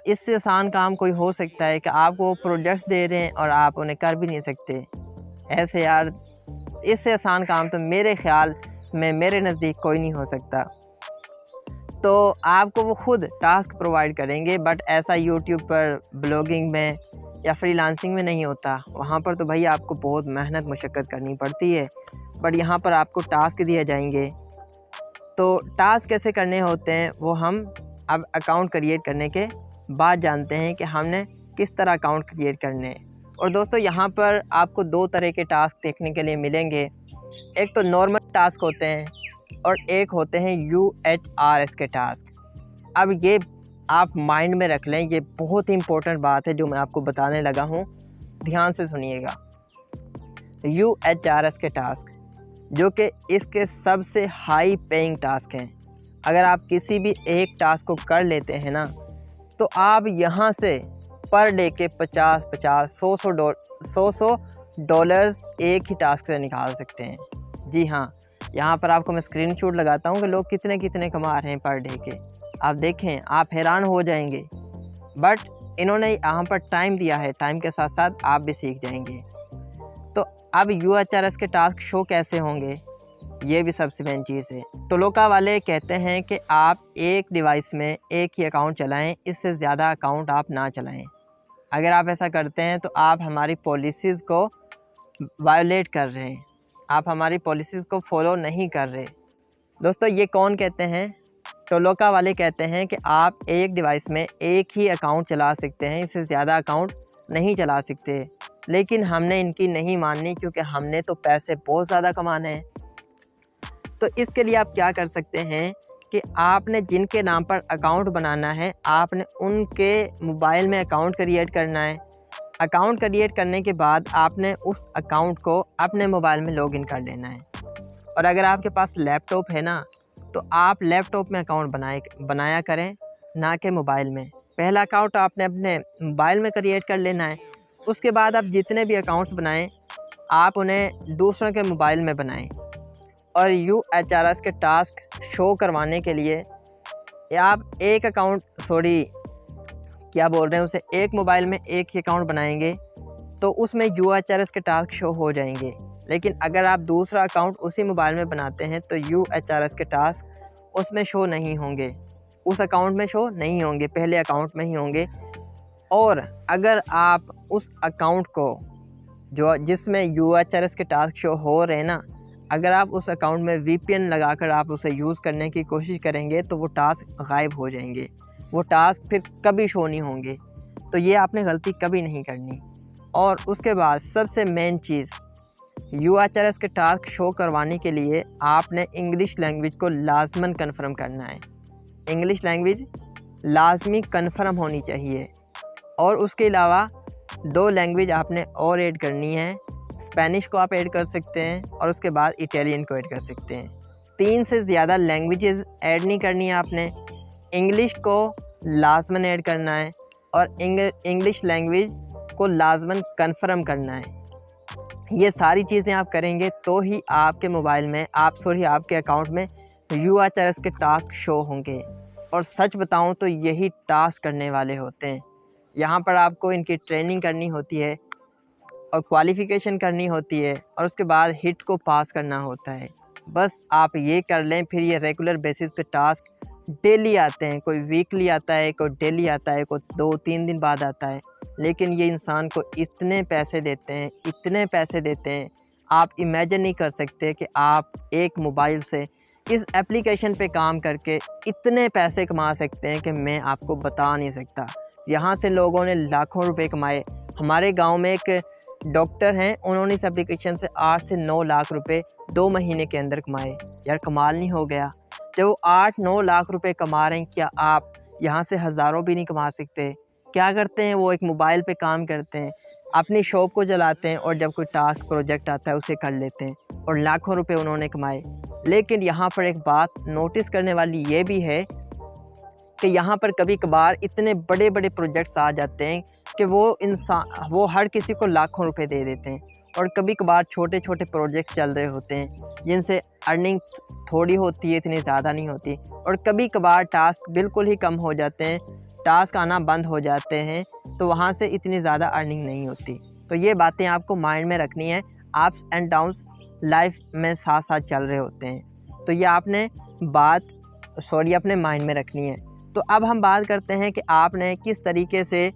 S1: इससे आसान काम कोई हो सकता है कि आपको वो प्रोजेक्ट्स दे रहे हैं और आप उन्हें कर भी नहीं सकते? ऐसे यार, इससे आसान काम तो मेरे ख़्याल में, मेरे नज़दीक कोई नहीं हो सकता। तो आपको वो खुद टास्क प्रोवाइड करेंगे, बट ऐसा यूट्यूब पर, ब्लॉगिंग में या फ्रीलांसिंग में नहीं होता। वहाँ पर तो भाई आपको बहुत मेहनत मुशक्क़त करनी पड़ती है, बट यहाँ पर आपको टास्क दिए जाएंगे। तो टास्क कैसे करने होते हैं वो हम अब अकाउंट क्रिएट करने के बाद जानते हैं कि हमने किस तरह अकाउंट क्रिएट करने हैं। और दोस्तों, यहाँ पर आपको 2 तरह के टास्क देखने के लिए मिलेंगे। एक तो नॉर्मल टास्क होते हैं और एक होते हैं UHRS के टास्क। अब ये आप माइंड में रख लें, ये बहुत ही इम्पोर्टेंट बात है जो मैं आपको बताने लगा हूँ, ध्यान से सुनिएगा। UHRS के टास्क जो कि इसके सबसे हाई पेइंग टास्क हैं। अगर आप किसी भी एक टास्क को कर लेते हैं ना, तो आप यहाँ से पर डे के 50-50, 100-100 डॉलर्स एक ही टास्क से निकाल सकते हैं। जी हाँ, यहाँ पर आपको मैं स्क्रीनशॉट लगाता हूँ कि लोग कितने कितने कमा रहे हैं पर डे के। आप देखें, आप हैरान हो जाएंगे। बट इन्होंने यहाँ पर टाइम दिया है, टाइम के साथ साथ आप भी सीख जाएंगे। तो अब UHRS के टास्क शो कैसे होंगे, ये भी सबसे मेन चीज़ है। टोलोका वाले कहते हैं कि आप एक डिवाइस में एक ही अकाउंट चलाएं, इससे ज़्यादा अकाउंट आप ना चलाएं। अगर आप ऐसा करते हैं तो आप हमारी पॉलिसीज़ को वायोलेट कर रहे हैं, आप हमारी पॉलिसीज़ को फॉलो नहीं कर रहे। दोस्तों, ये कौन कहते हैं? टोलोका वाले कहते हैं कि आप एक डिवाइस में एक ही अकाउंट चला सकते हैं, इससे ज़्यादा अकाउंट नहीं चला सकते। लेकिन हमने इनकी नहीं माननी, क्योंकि हमने तो पैसे बहुत ज़्यादा कमाने हैं। तो इसके लिए आप क्या कर सकते हैं कि आपने जिनके नाम पर अकाउंट बनाना है, आपने उनके मोबाइल में अकाउंट क्रिएट करना है। अकाउंट क्रिएट करने के बाद आपने उस अकाउंट को अपने मोबाइल में लॉगिन कर लेना है। और अगर आपके पास लैपटॉप है ना, तो आप लैपटॉप में अकाउंट बनाया करें, ना कि मोबाइल में। पहला अकाउंट आपने अपने मोबाइल में क्रिएट कर लेना है। उसके बाद आप जितने भी अकाउंट्स बनाएं, आप उन्हें दूसरों के मोबाइल में बनाएं। और UHRS के टास्क शो करवाने के लिए आप एक एक मोबाइल में एक ही अकाउंट बनाएंगे, तो उसमें UHRS के टास्क शो हो जाएंगे। लेकिन अगर आप दूसरा अकाउंट उसी मोबाइल में बनाते हैं तो UHRS के टास्क उसमें शो नहीं होंगे, उस अकाउंट में शो नहीं होंगे, पहले अकाउंट में ही होंगे। और अगर आप उस अकाउंट को जिसमें UHRS के टास्क शो हो रहे हैं ना, अगर आप उस अकाउंट में VPN लगाकर आप उसे यूज़ करने की कोशिश करेंगे तो वो टास्क गायब हो जाएंगे, वो टास्क फिर कभी शो नहीं होंगे। तो ये आपने गलती कभी नहीं करनी। और उसके बाद सबसे मेन चीज़, UHRS के टास्क शो करवाने के लिए आपने इंग्लिश लैंग्वेज को लाजमन कन्फर्म करना है। इंग्लिश लैंग्वेज लाजमी कन्फर्म होनी चाहिए। और उसके अलावा 2 लैंग्वेज आपने और ऐड करनी है। स्पेनिश को आप ऐड कर सकते हैं और उसके बाद इटालियन को ऐड कर सकते हैं। 3 से ज़्यादा लैंग्वेजेस ऐड नहीं करनी है आपने। इंग्लिश को लाजमन ऐड करना है और इंग्लिश लैंग्वेज को लाजमन कन्फर्म करना है। ये सारी चीज़ें आप करेंगे तो ही आपके मोबाइल में आपके अकाउंट में UHRS के टास्क शो होंगे। और सच बताऊं तो यही टास्क करने वाले होते हैं। यहाँ पर आपको इनकी ट्रेनिंग करनी होती है और क्वालिफ़िकेशन करनी होती है और उसके बाद हिट को पास करना होता है। बस आप ये कर लें, फिर ये रेगुलर बेसिस पे टास्क डेली आते हैं। कोई वीकली आता है, कोई डेली आता है, कोई 2-3 दिन बाद आता है। लेकिन ये इंसान को इतने पैसे देते हैं, इतने पैसे देते हैं, आप इमेजिन नहीं कर सकते कि आप एक मोबाइल से इस एप्लीकेशन पे काम करके इतने पैसे कमा सकते हैं कि मैं आपको बता नहीं सकता। यहाँ से लोगों ने लाखों रुपए कमाए। हमारे गांव में एक डॉक्टर हैं, उन्होंने इस एप्लीकेशन से 8 से 9 लाख रुपए 2 महीने के अंदर कमाए। यार कमाल नहीं हो गया? जब वो 8-9 लाख रुपए कमा रहे हैं, क्या आप यहाँ से हज़ारों भी नहीं कमा सकते? क्या करते हैं वो, एक मोबाइल पे काम करते हैं, अपनी शॉप को चलाते हैं और जब कोई टास्क प्रोजेक्ट आता है उसे कर लेते हैं और लाखों रुपए उन्होंने कमाए। लेकिन यहाँ पर एक बात नोटिस करने वाली ये भी है कि यहाँ पर कभी कभार इतने बड़े बड़े प्रोजेक्ट्स आ जाते हैं कि वो हर किसी को लाखों रुपए दे देते हैं। और कभी कभार छोटे छोटे प्रोजेक्ट्स चल रहे होते हैं जिनसे अर्निंग थोड़ी होती है, इतनी ज़्यादा नहीं होती। और कभी कभार टास्क बिल्कुल ही कम हो जाते हैं टास्क आना बंद हो जाते हैं तो वहाँ से इतनी ज़्यादा अर्निंग नहीं होती। तो ये बातें आपको माइंड में रखनी है। अप्स एंड डाउन्स लाइफ में साथ साथ चल रहे होते हैं, तो ये आपने अपने माइंड में रखनी है। तो अब हम बात करते हैं कि आपने किस तरीके से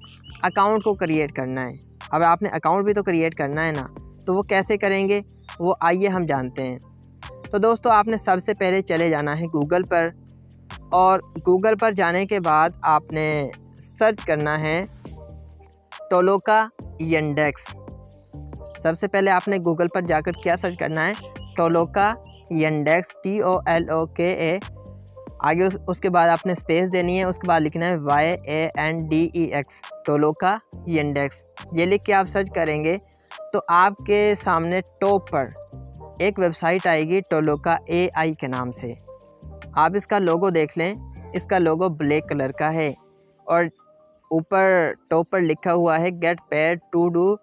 S1: अकाउंट को क्रिएट करना है। अब आपने अकाउंट भी तो क्रिएट करना है ना, तो वो कैसे करेंगे वो आइए हम जानते हैं। तो दोस्तों आपने सबसे पहले चले जाना है गूगल पर, और गूगल पर जाने के बाद आपने सर्च करना है टोलोका यंडेक्स। सबसे पहले आपने गूगल पर जाकर क्या सर्च करना है, टोलोका यंडेक्स, TOLOKA। आगे उसके बाद आपने स्पेस देनी है, उसके बाद लिखना है YANDEX, टोलोका यंडेक्स। ये लिख के आप सर्च करेंगे तो आपके सामने टॉप पर एक वेबसाइट आएगी टोलोका AI के नाम से। आप इसका लोगो देख लें, इसका लोगो ब्लैक कलर का है और ऊपर टॉप पर लिखा हुआ है get paid to do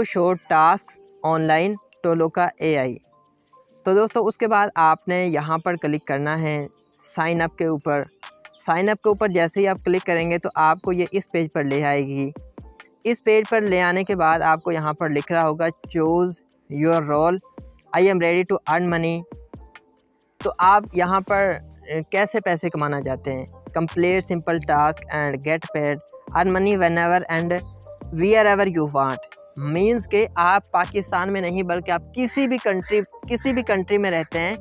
S1: short task online Toloka AI। तो दोस्तों उसके बाद आपने यहाँ पर क्लिक करना है साइन अप के ऊपर। साइन अप के ऊपर जैसे ही आप क्लिक करेंगे तो आपको ये इस पेज पर ले आएगी। इस पेज पर ले आने के बाद आपको यहाँ पर लिख रहा होगा choose your role, I am ready to earn money. तो आप यहाँ पर कैसे पैसे कमाना चाहते हैं, complete simple task and get paid, earn money whenever and wherever you want. Means के आप पाकिस्तान में नहीं बल्कि आप किसी भी कंट्री में रहते हैं,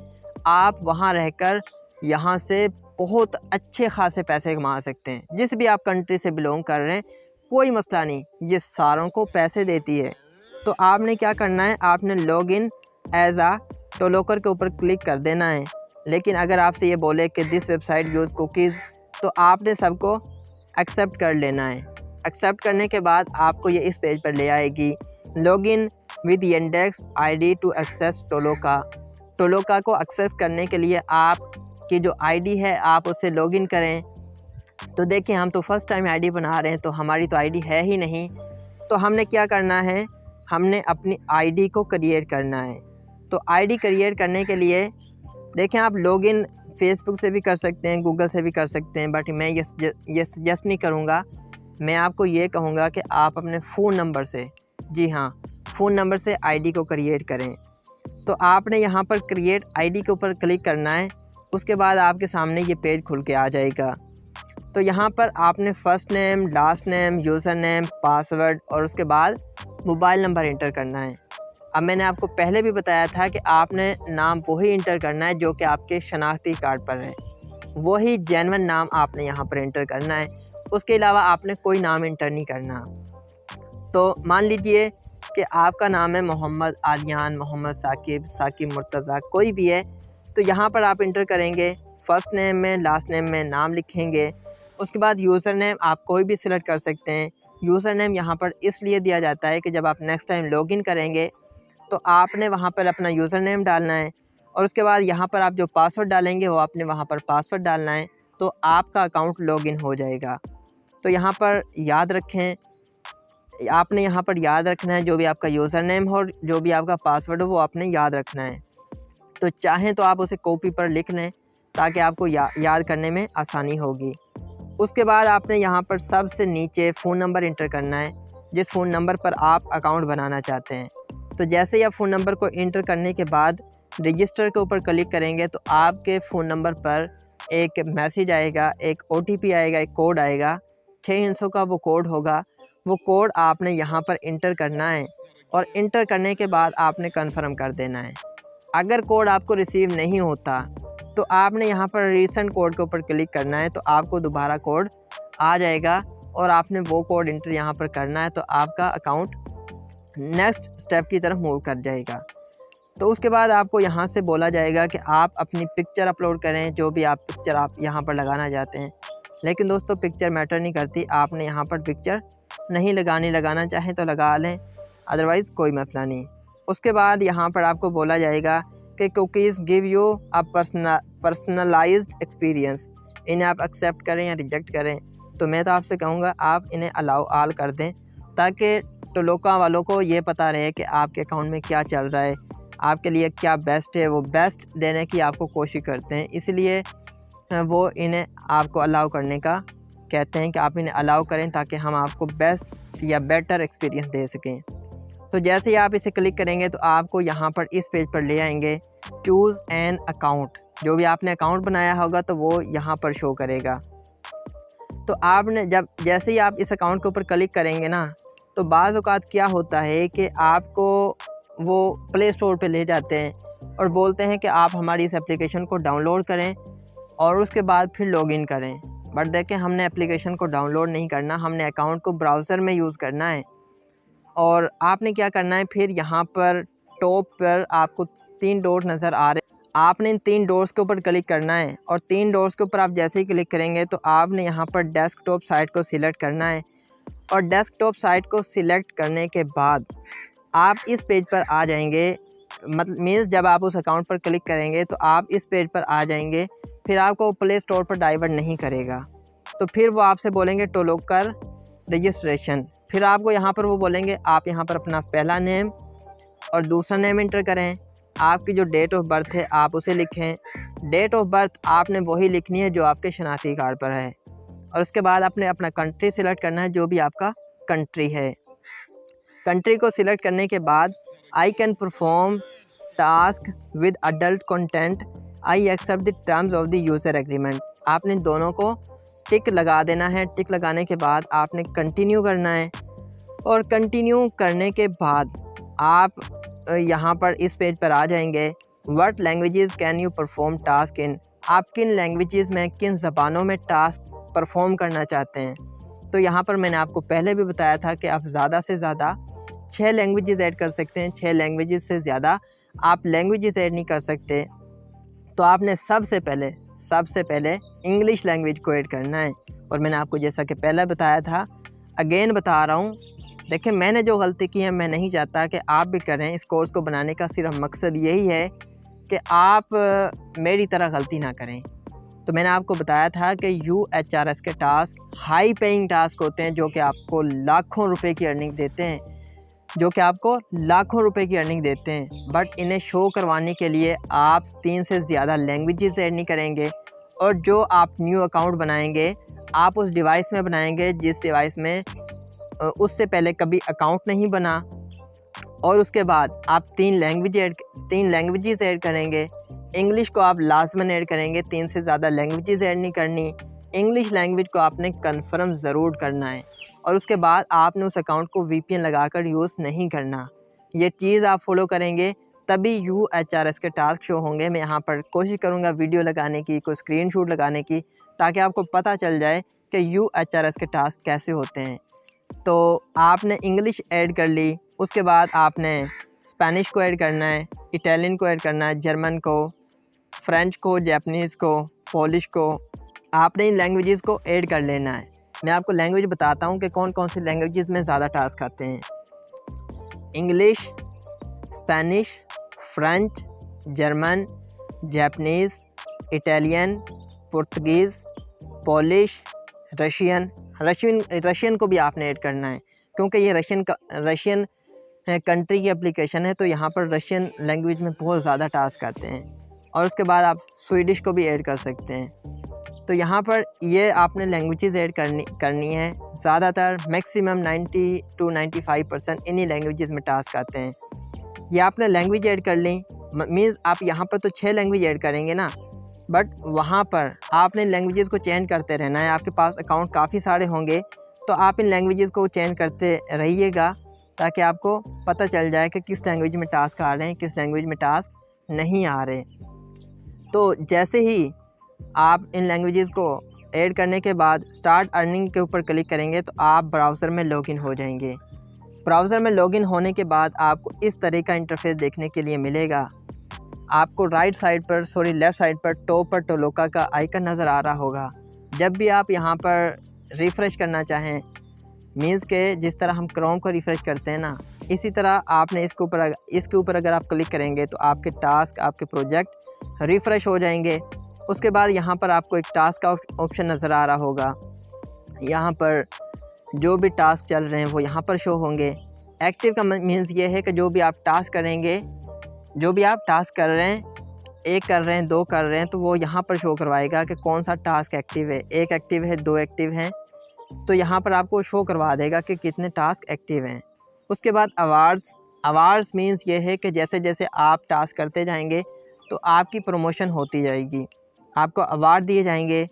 S1: आप वहाँ रहकर यहाँ से बहुत अच्छे खासे पैसे कमा सकते हैं। जिस भी आप कंट्री से बिलोंग कर रहे हैं कोई मसला नहीं, ये सारों को पैसे देती है। तो आपने क्या करना है, आपने लॉग इन एज आ टोलोकर के ऊपर क्लिक कर देना है। लेकिन अगर आपसे ये बोले कि दिस वेबसाइट यूज़ कुकीज़, तो आपने सबको एक्सेप्ट कर लेना है। एक्सेप्ट करने के बाद आपको ये इस पेज पर ले आएगी, log in with Yandex ID to access Toloka. Toloka को एक्सेस करने के लिए आपकी जो ID है आप उससे लॉग इन करें। तो देखिए हम तो फर्स्ट टाइम ID बना रहे हैं तो हमारी तो ID है ही नहीं। तो हमने क्या करना है, हमने अपनी ID को क्रिएट करना है। तो ID क्रिएट करने के लिए देखें आप लॉगिन फेसबुक से भी कर सकते हैं, गूगल से भी कर सकते हैं, बट मैं ये सजेस्ट नहीं करूँगा। मैं आपको ये कहूँगा कि आप अपने फ़ोन नंबर से, जी हाँ, फ़ोन नंबर से ID को क्रिएट करें। तो आपने यहाँ पर क्रिएट ID के ऊपर क्लिक करना है। उसके बाद आपके सामने ये पेज खुल के आ जाएगा। तो यहाँ पर आपने first name, last name, user name, password और उसके बाद मोबाइल नंबर इंटर करना है। अब मैंने आपको पहले भी बताया था कि आपने नाम वही इंटर करना है जो कि आपके शनाख्ती कार्ड पर है, वही जेन्युइन नाम आपने यहाँ पर इंटर करना है। उसके अलावा आपने कोई नाम इंटर नहीं करना। तो मान लीजिए कि आपका नाम है मोहम्मद आलियान, मोहम्मद साकिब मुर्तज़ा, कोई भी है, तो यहाँ पर आप इंटर करेंगे। फ़र्स्ट नेम में, लास्ट नेम में नाम लिखेंगे। उसके बाद यूज़र नेम आप कोई भी सिलेक्ट कर सकते हैं। यूज़र नेम यहाँ पर इसलिए दिया जाता है कि जब आप नेक्स्ट टाइम लॉगिन करेंगे तो आपने वहाँ पर अपना यूज़र नेम डालना है और उसके बाद यहाँ पर आप जो पासवर्ड डालेंगे वो आपने वहाँ पर पासवर्ड डालना है, तो आपका अकाउंट लॉगिन हो जाएगा। तो यहाँ पर याद रखें, आपने यहाँ पर याद रखना है जो भी आपका यूज़र नेम हो, जो भी आपका पासवर्ड हो, वो आपने याद रखना है। तो चाहें तो आप उसे कॉपी पर लिख लें ताकि आपको याद करने में आसानी होगी। उसके बाद आपने यहाँ पर सबसे नीचे फ़ोन नंबर इंटर करना है, जिस फ़ोन नंबर पर आप अकाउंट बनाना चाहते हैं। तो जैसे ही आप फ़ोन नंबर को इंटर करने के बाद रजिस्टर के ऊपर क्लिक करेंगे तो आपके फ़ोन नंबर पर एक मैसेज आएगा, एक OTP आएगा, एक कोड आएगा, 6 हिस्सों का वो कोड होगा। वो कोड आपने यहाँ पर इंटर करना है और इंटर करने के बाद आपने कन्फर्म कर देना है। अगर कोड आपको रिसीव नहीं होता तो आपने यहाँ पर रीसेंट कोड के ऊपर क्लिक करना है, तो आपको दोबारा कोड आ जाएगा और आपने वो कोड इंटर यहाँ पर करना है, तो आपका अकाउंट नेक्स्ट स्टेप की तरफ मूव कर जाएगा। तो उसके बाद आपको यहाँ से बोला जाएगा कि आप अपनी पिक्चर अपलोड करें, जो भी आप पिक्चर आप यहाँ पर लगाना चाहते हैं। लेकिन दोस्तों पिक्चर मैटर नहीं करती, आपने यहाँ पर पिक्चर नहीं लगाना चाहें तो लगा लें, अदरवाइज़ कोई मसला नहीं। उसके बाद यहाँ पर आपको बोला जाएगा कि cookies give you a personalised experience, इन्हें आप एक्सेप्ट करें या रिजेक्ट करें। तो मैं तो आपसे कहूँगा आप इन्हें अलाउ आल कर दें ताकि टोलोका वालों को ये पता रहे कि आपके अकाउंट में क्या चल रहा है, आपके लिए क्या बेस्ट है, वो बेस्ट देने की आपको कोशिश करते हैं। इसलिए वो इन्हें आपको अलाउ करने का कहते हैं कि आप इन्हें अलाउ करें ताकि हम आपको बेस्ट या बेटर एक्सपीरियंस दे सकें। तो जैसे ही आप इसे क्लिक करेंगे तो आपको यहाँ पर इस पेज पर ले आएंगे। चूज़ एन अकाउंट, जो भी आपने अकाउंट बनाया होगा तो वो यहाँ पर शो करेगा। तो आपने जैसे ही आप इस अकाउंट के ऊपर क्लिक करेंगे ना, तो बाज़ औक़ात क्या होता है कि आपको वो प्ले स्टोर पे ले जाते हैं और बोलते हैं कि आप हमारी इस एप्लीकेशन को डाउनलोड करें और उसके बाद फिर लॉगिन करें। बट देखें, हमने एप्लीकेशन को डाउनलोड नहीं करना, हमने अकाउंट को ब्राउज़र में यूज़ करना है। और आपने क्या करना है, फिर यहाँ पर टॉप पर आपको 3 डॉट नज़र आ रहे, आपने इन 3 डॉट्स के ऊपर क्लिक करना है। और 3 डॉट्स के ऊपर आप जैसे ही क्लिक करेंगे तो आपने यहाँ पर डेस्कटॉप साइट को सिलेक्ट करना है। और डेस्कटॉप साइट को सिलेक्ट करने के बाद आप इस पेज पर आ जाएंगे। मतलब मीन्स जब आप उस अकाउंट पर क्लिक करेंगे तो आप इस पेज पर आ जाएंगे। फिर आपको प्ले स्टोर पर डाइवर्ट नहीं करेगा। तो फिर वो आपसे बोलेंगे टू लॉग कर रजिस्ट्रेशन। फिर आपको यहाँ पर वो बोलेंगे आप यहाँ पर अपना पहला नेम और दूसरा नेम इंटर करें। आपकी जो डेट ऑफ बर्थ है आप उसे लिखें। डेट ऑफ बर्थ आपने वही लिखनी है जो आपके शनाख्ती कार्ड पर है। और उसके बाद आपने अपना कंट्री सिलेक्ट करना है, जो भी आपका कंट्री है। कंट्री को सिलेक्ट करने के बाद I can perform task with adult content, I accept the terms of the user agreement. आपने दोनों को टिक लगा देना है। टिक लगाने के बाद आपने कंटिन्यू करना है। और कंटिन्यू करने के बाद आप यहाँ पर इस पेज पर आ जाएंगे। What languages can you perform task in, आप किन लैंग्वेजेस में, किन ज़बानों में टास्क परफॉर्म करना चाहते हैं। तो यहाँ पर मैंने आपको पहले भी बताया था कि आप ज़्यादा से ज़्यादा 6 लैंग्वेजेस ऐड कर सकते हैं। 6 लैंग्वेजेस से ज़्यादा आप लैंग्वेजेस ऐड नहीं कर सकते। तो आपने सबसे पहले इंग्लिश लैंग्वेज को ऐड करना है। और मैंने आपको जैसा कि पहले बताया था, अगेन बता रहा हूँ, देखिए मैंने जो गलती की है मैं नहीं चाहता कि आप भी करें। इस कोर्स को बनाने का सिर्फ मकसद यही है कि आप मेरी तरह गलती ना करें। तो मैंने आपको बताया था कि UHRS के टास्क हाई पेइंग टास्क होते हैं, जो कि आपको लाखों रुपए की अर्निंग देते हैं, बट इन्हें शो करवाने के लिए आप 3 से ज़्यादा लैंग्वेजेस ऐड नहीं करेंगे। और जो आप न्यू अकाउंट बनाएंगे आप उस डिवाइस में बनाएंगे जिस डिवाइस में उससे पहले कभी अकाउंट नहीं बना। और उसके बाद आप 3 लैंग्वेजेस ऐड करेंगे। इंग्लिश को आप लाजमन ऐड करेंगे, 3 से ज़्यादा लैंग्वेजेस ऐड नहीं करनी। इंग्लिश लैंग्वेज को आपने कंफर्म ज़रूर करना है। और उसके बाद आपने उस अकाउंट को VPN लगाकर यूज़ नहीं करना। ये चीज़ आप फॉलो करेंगे तभी UHRS के टास्क शो होंगे। मैं यहाँ पर कोशिश करूँगा वीडियो लगाने की, कोई स्क्रीनशॉट लगाने की, ताकि आपको पता चल जाए कि UHRS के टास्क कैसे होते हैं। तो आपने इंग्लिश ऐड कर ली, उसके बाद आपने स्पेनिश को ऐड करना है, इटालियन को ऐड करना है, जर्मन को, फ्रेंच को, जापानीज़ को, पोलिश को। आपने इन लैंग्वेजेस को ऐड कर लेना है। मैं आपको लैंग्वेज बताता हूँ कि कौन कौन सी लैंग्वेजेस में ज़्यादा टास्क आते हैं। English, Spanish, French, German, Japanese, Italian, Portuguese, Polish, Russian को भी आपने ऐड करना है, क्योंकि ये रशियन कंट्री की एप्लीकेशन है। तो यहाँ पर रशियन लैंग्वेज में बहुत ज़्यादा टास्क आते हैं। और उसके बाद आप स्वीडिश को भी ऐड कर सकते हैं। तो यहाँ पर ये आपने लैंग्वेजेस ऐड करनी है। ज़्यादातर मैक्सिमम 90 to 95% इन्हीं लैंग्वेजेस में टास्क आते हैं। ये आपने लैंग्वेज ऐड कर ली, मीन्स आप यहाँ पर तो 6 लैंग्वेज ऐड करेंगे ना, बट वहाँ पर आपने लैंग्वेजेस को चेंज करते रहना है। आपके पास अकाउंट काफ़ी सारे होंगे तो आप इन लैंग्वेजेस को चेंज करते रहिएगा, ताकि आपको पता चल जाए कि किस लैंग्वेज में टास्क आ रहे हैं, किस लैंग्वेज में टास्क नहीं आ रहे। तो जैसे ही आप इन लैंग्वेजेस को ऐड करने के बाद स्टार्ट अर्निंग के ऊपर क्लिक करेंगे तो आप ब्राउज़र में लॉगिन हो जाएंगे। ब्राउज़र में लॉगिन होने के बाद आपको इस तरह का इंटरफेस देखने के लिए मिलेगा। आपको लेफ़्ट साइड पर टॉप पर टोलोका का आइकन नज़र आ रहा होगा। जब भी आप यहाँ पर रिफ़्रेश करना चाहें, मीन्स के जिस तरह हम क्रोम को रिफ़्रेश करते हैं ना, इसी तरह आपने इसके ऊपर अगर आप क्लिक करेंगे तो आपके टास्क, आपके प्रोजेक्ट रिफ़्रेश हो जाएंगे। उसके बाद यहाँ पर आपको एक टास्क का ऑप्शन नज़र आ रहा होगा। यहाँ पर जो भी टास्क चल रहे हैं वो यहाँ पर शो होंगे। एक्टिव का मीन्स ये है कि जो भी आप टास्क कर रहे हैं, 1 कर रहे हैं, 2 कर रहे हैं, तो वो यहाँ पर शो करवाएगा कि कौन सा टास्क एक्टिव है। 1 एक्टिव है, 2 एक्टिव हैं, तो यहाँ पर आपको शो करवा देगा कि कितने टास्क एक्टिव हैं। उसके बाद अवार्ड्स मीन्स ये है कि जैसे जैसे आप टास्क करते जाएंगे तो आपकी प्रमोशन होती जाएगी, आपको अवार्ड दिए जाएंगे।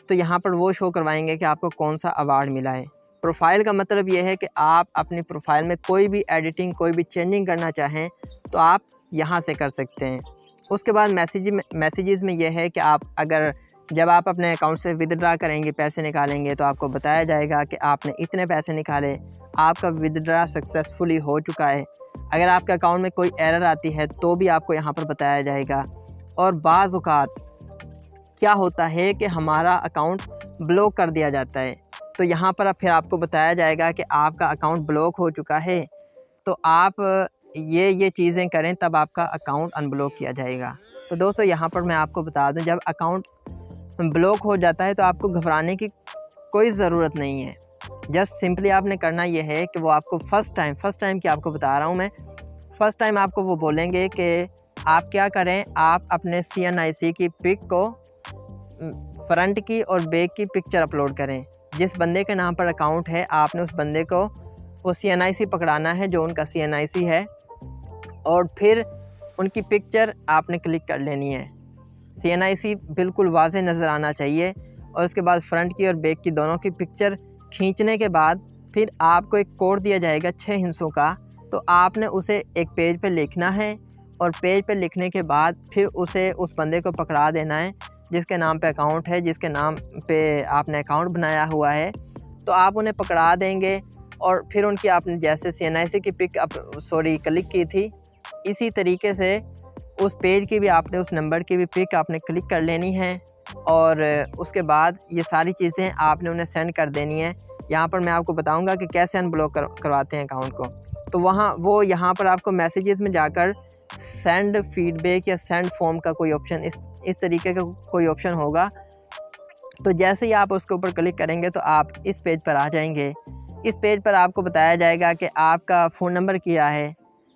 S1: तो यहाँ पर वो शो करवाएंगे कि आपको कौन सा अवार्ड मिला है। प्रोफाइल का मतलब ये है कि आप अपनी प्रोफाइल में कोई भी एडिटिंग, कोई भी चेंजिंग करना चाहें तो आप यहाँ से कर सकते हैं। उसके बाद मैसेजेस में यह है कि जब आप अपने अकाउंट से विदड्रा करेंगे, पैसे निकालेंगे, तो आपको बताया जाएगा कि आपने इतने पैसे निकाले, आपका विदड्रा सक्सेसफुली हो चुका है। अगर आपके अकाउंट में कोई एरर आती है तो भी आपको यहाँ पर बताया जाएगा। और बाज़ औक़ात क्या होता है कि हमारा अकाउंट ब्लॉक कर दिया जाता है, तो यहाँ पर फिर आपको बताया जाएगा कि आपका अकाउंट ब्लॉक हो चुका है, तो आप ये चीज़ें करें तब आपका अकाउंट अनब्लॉक किया जाएगा। तो दोस्तों यहाँ पर मैं आपको बता दूं, जब अकाउंट ब्लॉक हो जाता है तो आपको घबराने की कोई ज़रूरत नहीं है। जस्ट सिंपली आपने करना ये है कि वो आपको फर्स्ट टाइम की आपको बता रहा हूँ मैं, फ़र्स्ट टाइम आपको वो बोलेंगे कि आप क्या करें, आप अपने CNIC की पिक को फ्रंट की और बैक की पिक्चर अपलोड करें। जिस बंदे के नाम पर अकाउंट है आपने उस बंदे को वो CNIC पकड़ाना है जो उनका CNIC है, और फिर उनकी पिक्चर आपने क्लिक कर लेनी है। CNIC बिल्कुल वाज़ेह नज़र आना चाहिए, और उसके बाद फ्रंट की और बैक की दोनों की पिक्चर खींचने के बाद फिर आपको एक कोड दिया जाएगा 6 हिस्सों का, तो आपने उसे एक पेज पे लिखना है, और पेज पे लिखने के बाद फिर उसे उस बंदे को पकड़ा देना है जिसके नाम पे अकाउंट है, जिसके नाम पे आपने अकाउंट बनाया हुआ है। तो आप उन्हें पकड़ा देंगे, और फिर उनकी आपने जैसे CNIC की पिक क्लिक की थी, इसी तरीके से उस पेज की भी आपने, उस नंबर की भी पिक आपने क्लिक कर लेनी है, और उसके बाद ये सारी चीज़ें आपने उन्हें सेंड कर देनी है। यहाँ पर मैं आपको बताऊंगा कि कैसे अनब्लॉक करवाते हैं अकाउंट को। तो वो यहाँ पर आपको मैसेजेस में जाकर सेंड फीडबैक या सेंड फॉर्म का कोई ऑप्शन, इस तरीके का कोई ऑप्शन होगा। तो जैसे ही आप उसके ऊपर क्लिक करेंगे तो आप इस पेज पर आ जाएंगे। इस पेज पर आपको बताया जाएगा कि आपका फ़ोन नंबर क्या है,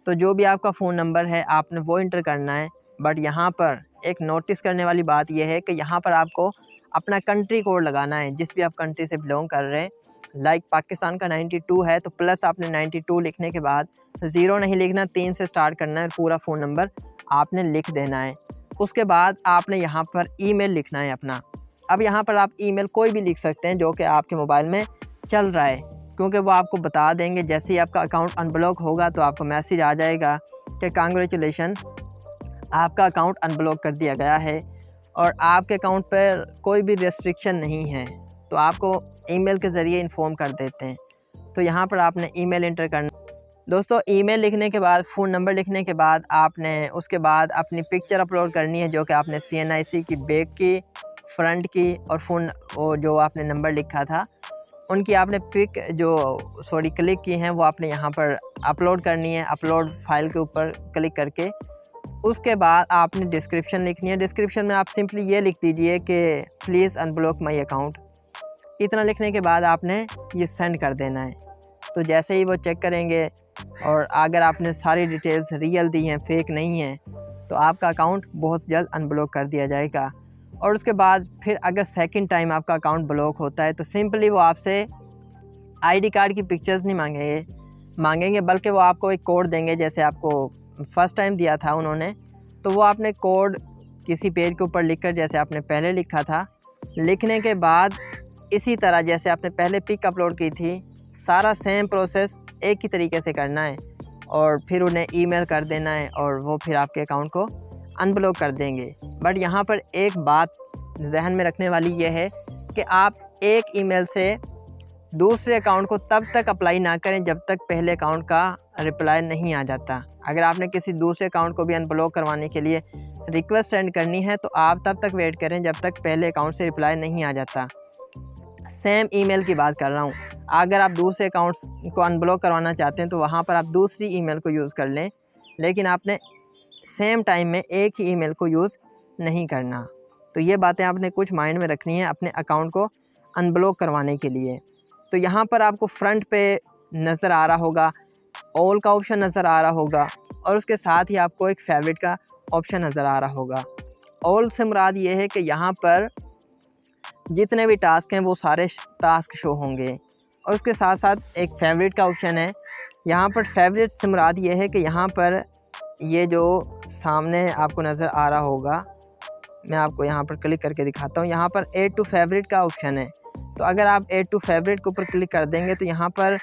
S1: तो जो भी आपका फ़ोन नंबर है आपने वो इंटर करना है। बट यहाँ पर एक नोटिस करने वाली बात यह है कि यहाँ पर आपको अपना कंट्री कोड लगाना है, जिस भी आप कंट्री से बिलोंग कर रहे हैं। लाइक पाकिस्तान का 92 है तो प्लस आपने 92 लिखने के बाद 0 नहीं लिखना, 3 से स्टार्ट करना है, पूरा फ़ोन नंबर आपने लिख देना है। उसके बाद आपने यहाँ पर ईमेल लिखना है अपना। अब यहाँ पर आप ईमेल कोई भी लिख सकते हैं जो कि आपके मोबाइल में चल रहा है, क्योंकि वो आपको बता देंगे जैसे ही आपका अकाउंट अनब्लॉक होगा तो आपको मैसेज आ जाएगा कि कांग्रेचुलेशन, आपका अकाउंट अनब्लॉक कर दिया गया है और आपके अकाउंट पर कोई भी रेस्ट्रिक्शन नहीं है। तो आपको ईमेल के ज़रिए इन्फॉर्म कर देते हैं। तो यहाँ पर आपने ईमेल इंटर करना। दोस्तों ईमेल लिखने के बाद, फ़ोन नंबर लिखने के बाद आपने उसके बाद अपनी पिक्चर अपलोड करनी है, जो कि आपने CNIC की बैक की, फ्रंट की और जो आपने नंबर लिखा था उनकी आपने पिक क्लिक की हैं वो आपने यहाँ पर अपलोड करनी है, अपलोड फाइल के ऊपर क्लिक करके। उसके बाद आपने डिस्क्रिप्शन लिखनी है। डिस्क्रिप्शन में आप सिंपली ये लिख दीजिए कि प्लीज़ अनब्लॉक माई अकाउंट। इतना लिखने के बाद आपने ये सेंड कर देना है। तो जैसे ही वो चेक करेंगे और अगर आपने सारी डिटेल्स रियल दी हैं, फेक नहीं हैं, तो आपका अकाउंट बहुत जल्द अनब्लॉक कर दिया जाएगा। और उसके बाद फिर अगर सेकंड टाइम आपका अकाउंट ब्लॉक होता है तो सिंपली वो आपसे ID कार्ड की पिक्चर्स नहीं मांगेंगे, बल्कि वो आपको एक कोड देंगे, जैसे आपको फ़र्स्ट टाइम दिया था उन्होंने। तो वो आपने कोड किसी पेज के ऊपर लिखकर, जैसे आपने पहले लिखा था, लिखने के बाद इसी तरह जैसे आपने पहले पिक अपलोड की थी, सारा सेम प्रोसेस एक ही तरीके से करना है और फिर उन्हें ईमेल कर देना है और वो फिर आपके अकाउंट को अनब्लॉक कर देंगे। बट यहाँ पर एक बात जहन में रखने वाली ये है कि आप एक ईमेल से दूसरे अकाउंट को तब तक अप्लाई ना करें जब तक पहले अकाउंट का रिप्लाई नहीं आ जाता। अगर आपने किसी दूसरे अकाउंट को भी अनब्लॉक करवाने के लिए रिक्वेस्ट सेंड करनी है तो आप तब तक वेट करें जब तक पहले अकाउंट से रिप्लाई नहीं आ जाता। सेम ईमेल की बात कर रहा हूँ। अगर आप दूसरे अकाउंट्स को अनब्लॉक करवाना चाहते हैं तो वहाँ पर आप दूसरी ईमेल को यूज़ कर लें, लेकिन आपने सेम टाइम में एक ही ईमेल को यूज़ नहीं करना। तो ये बातें आपने कुछ माइंड में रखनी है अपने अकाउंट को अनब्लॉक करवाने के लिए। तो यहाँ पर आपको फ्रंट पे नज़र आ रहा होगा, ऑल का ऑप्शन नज़र आ रहा होगा और उसके साथ ही आपको एक फेवरेट का ऑप्शन नज़र आ रहा होगा। ऑल से मुराद ये है कि यहाँ पर जितने भी टास्क हैं वो सारे टास्क शो होंगे। और उसके साथ साथ एक फेवरेट का ऑप्शन है। यहाँ पर फेवरेट से मुराद ये है कि यहाँ पर ये जो सामने आपको नज़र आ रहा होगा, मैं आपको यहाँ पर क्लिक करके दिखाता हूँ। यहाँ पर ऐड टू फेवरेट का ऑप्शन है। तो अगर आप ऐड टू फेवरेट के ऊपर क्लिक कर देंगे तो यहाँ पर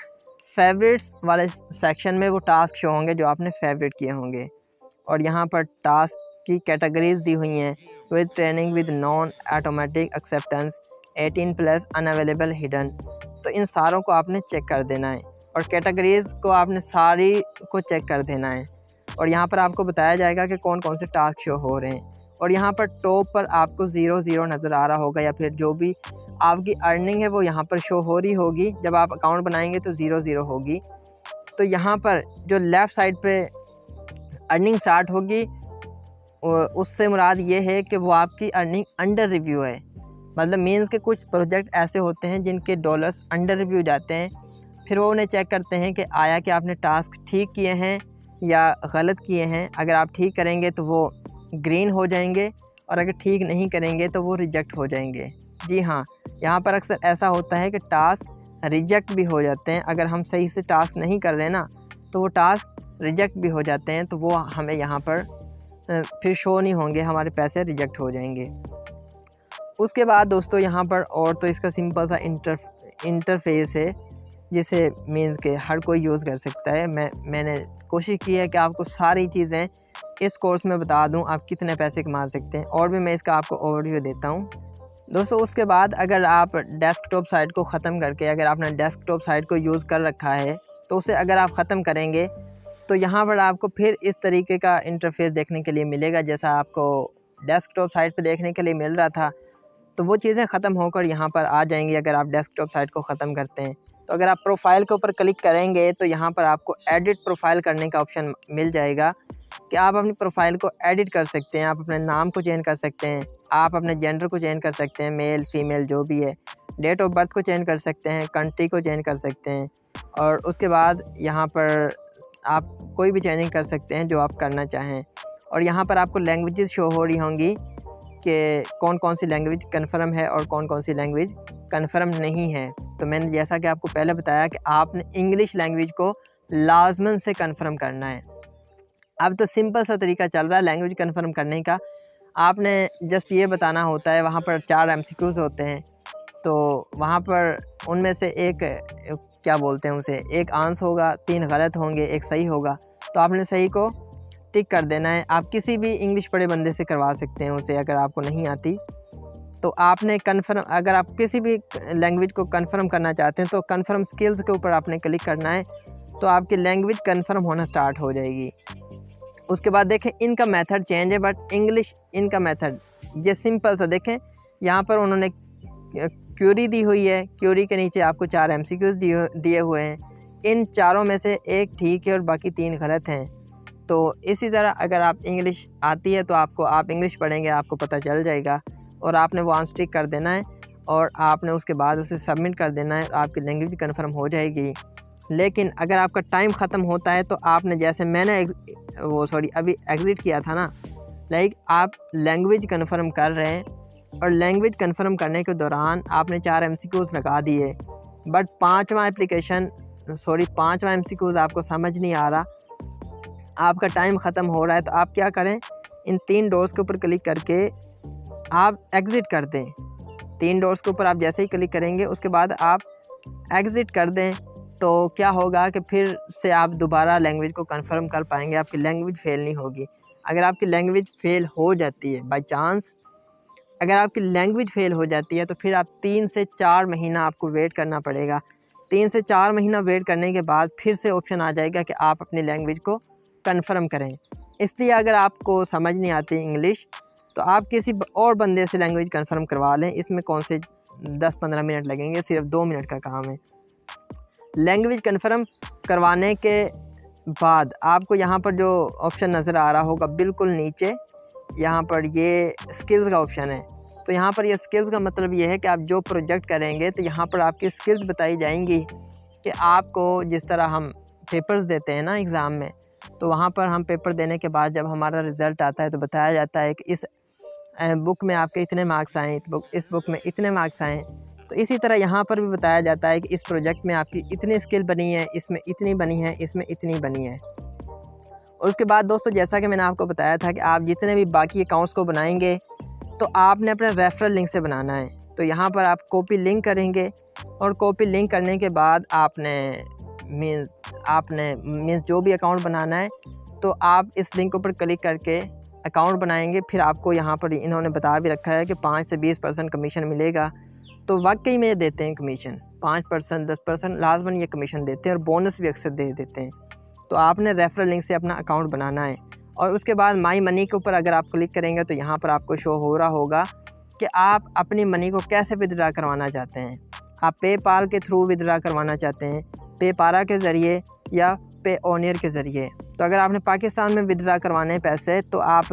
S1: फेवरेट्स वाले सेक्शन में वो टास्क शो होंगे जो आपने फेवरेट किए होंगे। और यहाँ पर टास्क की कैटेगरीज दी हुई हैं, with training with non automatic acceptance 18+ unavailable hidden. तो इन सारों को आपने चेक कर देना है और कैटेगरीज को आपने सारी को चेक कर देना है। और यहाँ पर आपको बताया जाएगा कि कौन कौन से टास्क शो हो रहे हैं। और यहाँ पर टॉप पर आपको 0 नज़र आ रहा होगा, या फिर जो भी आपकी अर्निंग है वो यहाँ पर शो हो रही होगी। जब आप अकाउंट बनाएंगे तो 0 होगी। तो यहाँ पर जो लेफ़्ट साइड पे अर्निंग स्टार्ट होगी उससे मुराद ये है कि वो आपकी अर्निंग अंडर रिव्यू है। मतलब मीन्स के कुछ प्रोजेक्ट ऐसे होते हैं जिनके डॉलर्स अंडर रिव्यू जाते हैं, फिर वो उन्हें चेक करते हैं कि आया कि आपने टास्क ठीक किए हैं या गलत किए हैं। अगर आप ठीक करेंगे तो वो ग्रीन हो जाएंगे और अगर ठीक नहीं करेंगे तो वो रिजेक्ट हो जाएंगे। जी हाँ, यहाँ पर अक्सर ऐसा होता है कि टास्क रिजेक्ट भी हो जाते हैं। अगर हम सही से टास्क नहीं कर रहे ना तो वो टास्क रिजेक्ट भी हो जाते हैं, तो वो हमें यहाँ पर फिर शो नहीं होंगे, हमारे पैसे रिजेक्ट हो जाएंगे। उसके बाद दोस्तों यहाँ पर और तो इसका सिंपल सा इंटरफेस है जिसे मीन्स के हर कोई यूज़ कर सकता है। मैंने कोशिश की है कि आपको सारी चीज़ें इस कोर्स में बता दूं, आप कितने पैसे कमा सकते हैं। और भी मैं इसका आपको ओवरव्यू देता हूं दोस्तों। उसके बाद अगर आप डेस्कटॉप साइट को ख़त्म करके, अगर आपने डेस्कटॉप साइट को यूज़ कर रखा है तो उसे अगर आप ख़त्म करेंगे तो यहाँ पर आपको फिर इस तरीके का इंटरफेस देखने के लिए मिलेगा जैसा आपको डेस्कटॉप साइट पे देखने के लिए मिल रहा था। तो वो चीज़ें ख़त्म होकर यहाँ पर आ जाएंगी अगर आप डेस्कटॉप साइट को ख़त्म करते हैं। तो अगर आप प्रोफाइल के ऊपर क्लिक करेंगे तो यहाँ पर आपको एडिट प्रोफाइल करने का ऑप्शन मिल जाएगा कि आप अपनी प्रोफाइल को एडिट कर सकते हैं। आप अपने नाम को चेंज कर सकते हैं, आप अपने जेंडर को चेंज कर सकते हैं, मेल फीमेल जो भी है, डेट ऑफ बर्थ को चेंज कर सकते हैं, कंट्री को चेंज कर सकते हैं। और उसके बाद यहाँ पर आप कोई भी चेंजिंग कर सकते हैं जो आप करना चाहें। और यहाँ पर आपको लैंग्वेजेस शो हो रही होंगी कि कौन कौन सी लैंग्वेज कन्फर्म है और कौन कौन सी लैंग्वेज कन्फर्म नहीं है। तो मैंने जैसा कि आपको पहले बताया कि आपने इंग्लिश लैंग्वेज को लाजमन से कन्फर्म करना है। अब तो सिंपल सा तरीका चल रहा है लैंग्वेज कन्फर्म करने का। आपने जस्ट ये बताना होता है, वहाँ पर 4 MCQs होते हैं। तो वहाँ पर उनमें से एक क्या बोलते हैं उसे, एक आंसर होगा, 3 गलत होंगे, एक सही होगा। तो आपने सही को टिक कर देना है। आप किसी भी इंग्लिश पढ़े बंदे से करवा सकते हैं उसे, अगर आपको नहीं आती तो आपने कन्फर्म, अगर आप किसी भी लैंग्वेज को कन्फर्म करना चाहते हैं तो कन्फर्म स्किल्स के ऊपर आपने क्लिक करना है, तो आपकी लैंग्वेज कन्फर्म होना स्टार्ट हो जाएगी। उसके बाद देखें इनका मेथड चेंज है, बट इंग्लिश इनका मेथड ये सिंपल सा देखें। यहाँ पर उन्होंने क्यूरी दी हुई है, क्यूरी के नीचे आपको 4 MCQs दिए हुए हैं। इन चारों में से एक ठीक है और बाकी 3 गलत हैं। तो इसी तरह अगर आप इंग्लिश आती है तो आप इंग्लिश पढ़ेंगे, आपको पता चल जाएगा और आपने वो आंसर टिक कर देना है और आपने उसके बाद उसे सबमिट कर देना है और आपकी लैंग्वेज कन्फर्म हो जाएगी। लेकिन अगर आपका टाइम ख़त्म होता है तो आपने, जैसे मैंने अभी एग्ज़िट किया था ना, लाइक आप लैंग्वेज कन्फर्म कर रहे हैं और लैंग्वेज कन्फर्म करने के दौरान आपने 4 MCQs लगा दिए, बट 5वां MCQs आपको समझ नहीं आ रहा, आपका टाइम ख़त्म हो रहा है। तो आप क्या करें, इन 3 डॉट्स के ऊपर क्लिक करके आप एग्ज़िट कर दें। 3 डॉट्स के ऊपर आप जैसे ही क्लिक करेंगे उसके बाद आप एग्ज़िट कर दें, तो क्या होगा कि फिर से आप दोबारा लैंग्वेज को कंफर्म कर पाएंगे, आपकी लैंग्वेज फ़ेल नहीं होगी। अगर आपकी लैंग्वेज फ़ेल हो जाती है बाय चांस, अगर आपकी लैंग्वेज फ़ेल हो जाती है तो फिर आप 3 से 4 महीना आपको वेट करना पड़ेगा। 3 से 4 महीना वेट करने के बाद फिर से ऑप्शन आ जाएगा कि आप अपनी लैंग्वेज को कंफर्म करें। इसलिए अगर आपको समझ नहीं आती इंग्लिश तो आप किसी और बंदे से लैंग्वेज कंफर्म करवा लें। इसमें कौन से 10-15 मिनट लगेंगे, सिर्फ 2 मिनट का काम है। लैंग्वेज कंफर्म करवाने के बाद आपको यहाँ पर जो ऑप्शन नज़र आ रहा होगा बिल्कुल नीचे, यहाँ पर ये स्किल्स का ऑप्शन है। तो यहाँ पर ये स्किल्स का मतलब ये है कि आप जो प्रोजेक्ट करेंगे तो यहाँ पर आपकी स्किल्स बताई जाएंगी कि आपको, जिस तरह हम पेपर्स देते हैं ना एग्ज़ाम में, तो वहाँ पर हम पेपर देने के बाद जब हमारा रिज़ल्ट आता है तो बताया जाता है कि इस बुक में आपके इतने मार्क्स आए, इस बुक में इतने मार्क्स आए। तो इसी तरह यहाँ पर भी बताया जाता है कि इस प्रोजेक्ट में आपकी इतनी स्किल बनी है, इसमें इतनी बनी है, इसमें इतनी बनी है। और उसके बाद दोस्तों, जैसा कि मैंने आपको बताया था कि आप जितने भी बाकी अकाउंट्स को बनाएंगे तो आपने अपने रेफरल लिंक से बनाना है। तो यहाँ पर आप कॉपी लिंक करेंगे और कॉपी लिंक करने के बाद आपने मीन्स जो भी अकाउंट बनाना है तो आप इस लिंक ऊपर क्लिक करके अकाउंट बनाएंगे। फिर आपको यहाँ पर इन्होंने बता भी रखा है कि 5 से 20% कमीशन मिलेगा। तो वाकई में देते हैं कमीशन, 5%, 10% लाजमन ये कमीशन देते हैं और बोनस भी अक्सर दे देते हैं। तो आपने रेफरल लिंक से अपना अकाउंट बनाना है और उसके बाद माई मनी के ऊपर अगर आप क्लिक करेंगे तो यहाँ पर आपको शो हो रहा होगा कि आप अपनी मनी को कैसे विदड्रा करवाना चाहते हैं। आप पेपाल के थ्रू विदड्रा करवाना चाहते हैं, पेपारा के ज़रिए या पेओनियर के ज़रिए। तो अगर आपने पाकिस्तान में विदड्रा करवाने हैं पैसे तो आप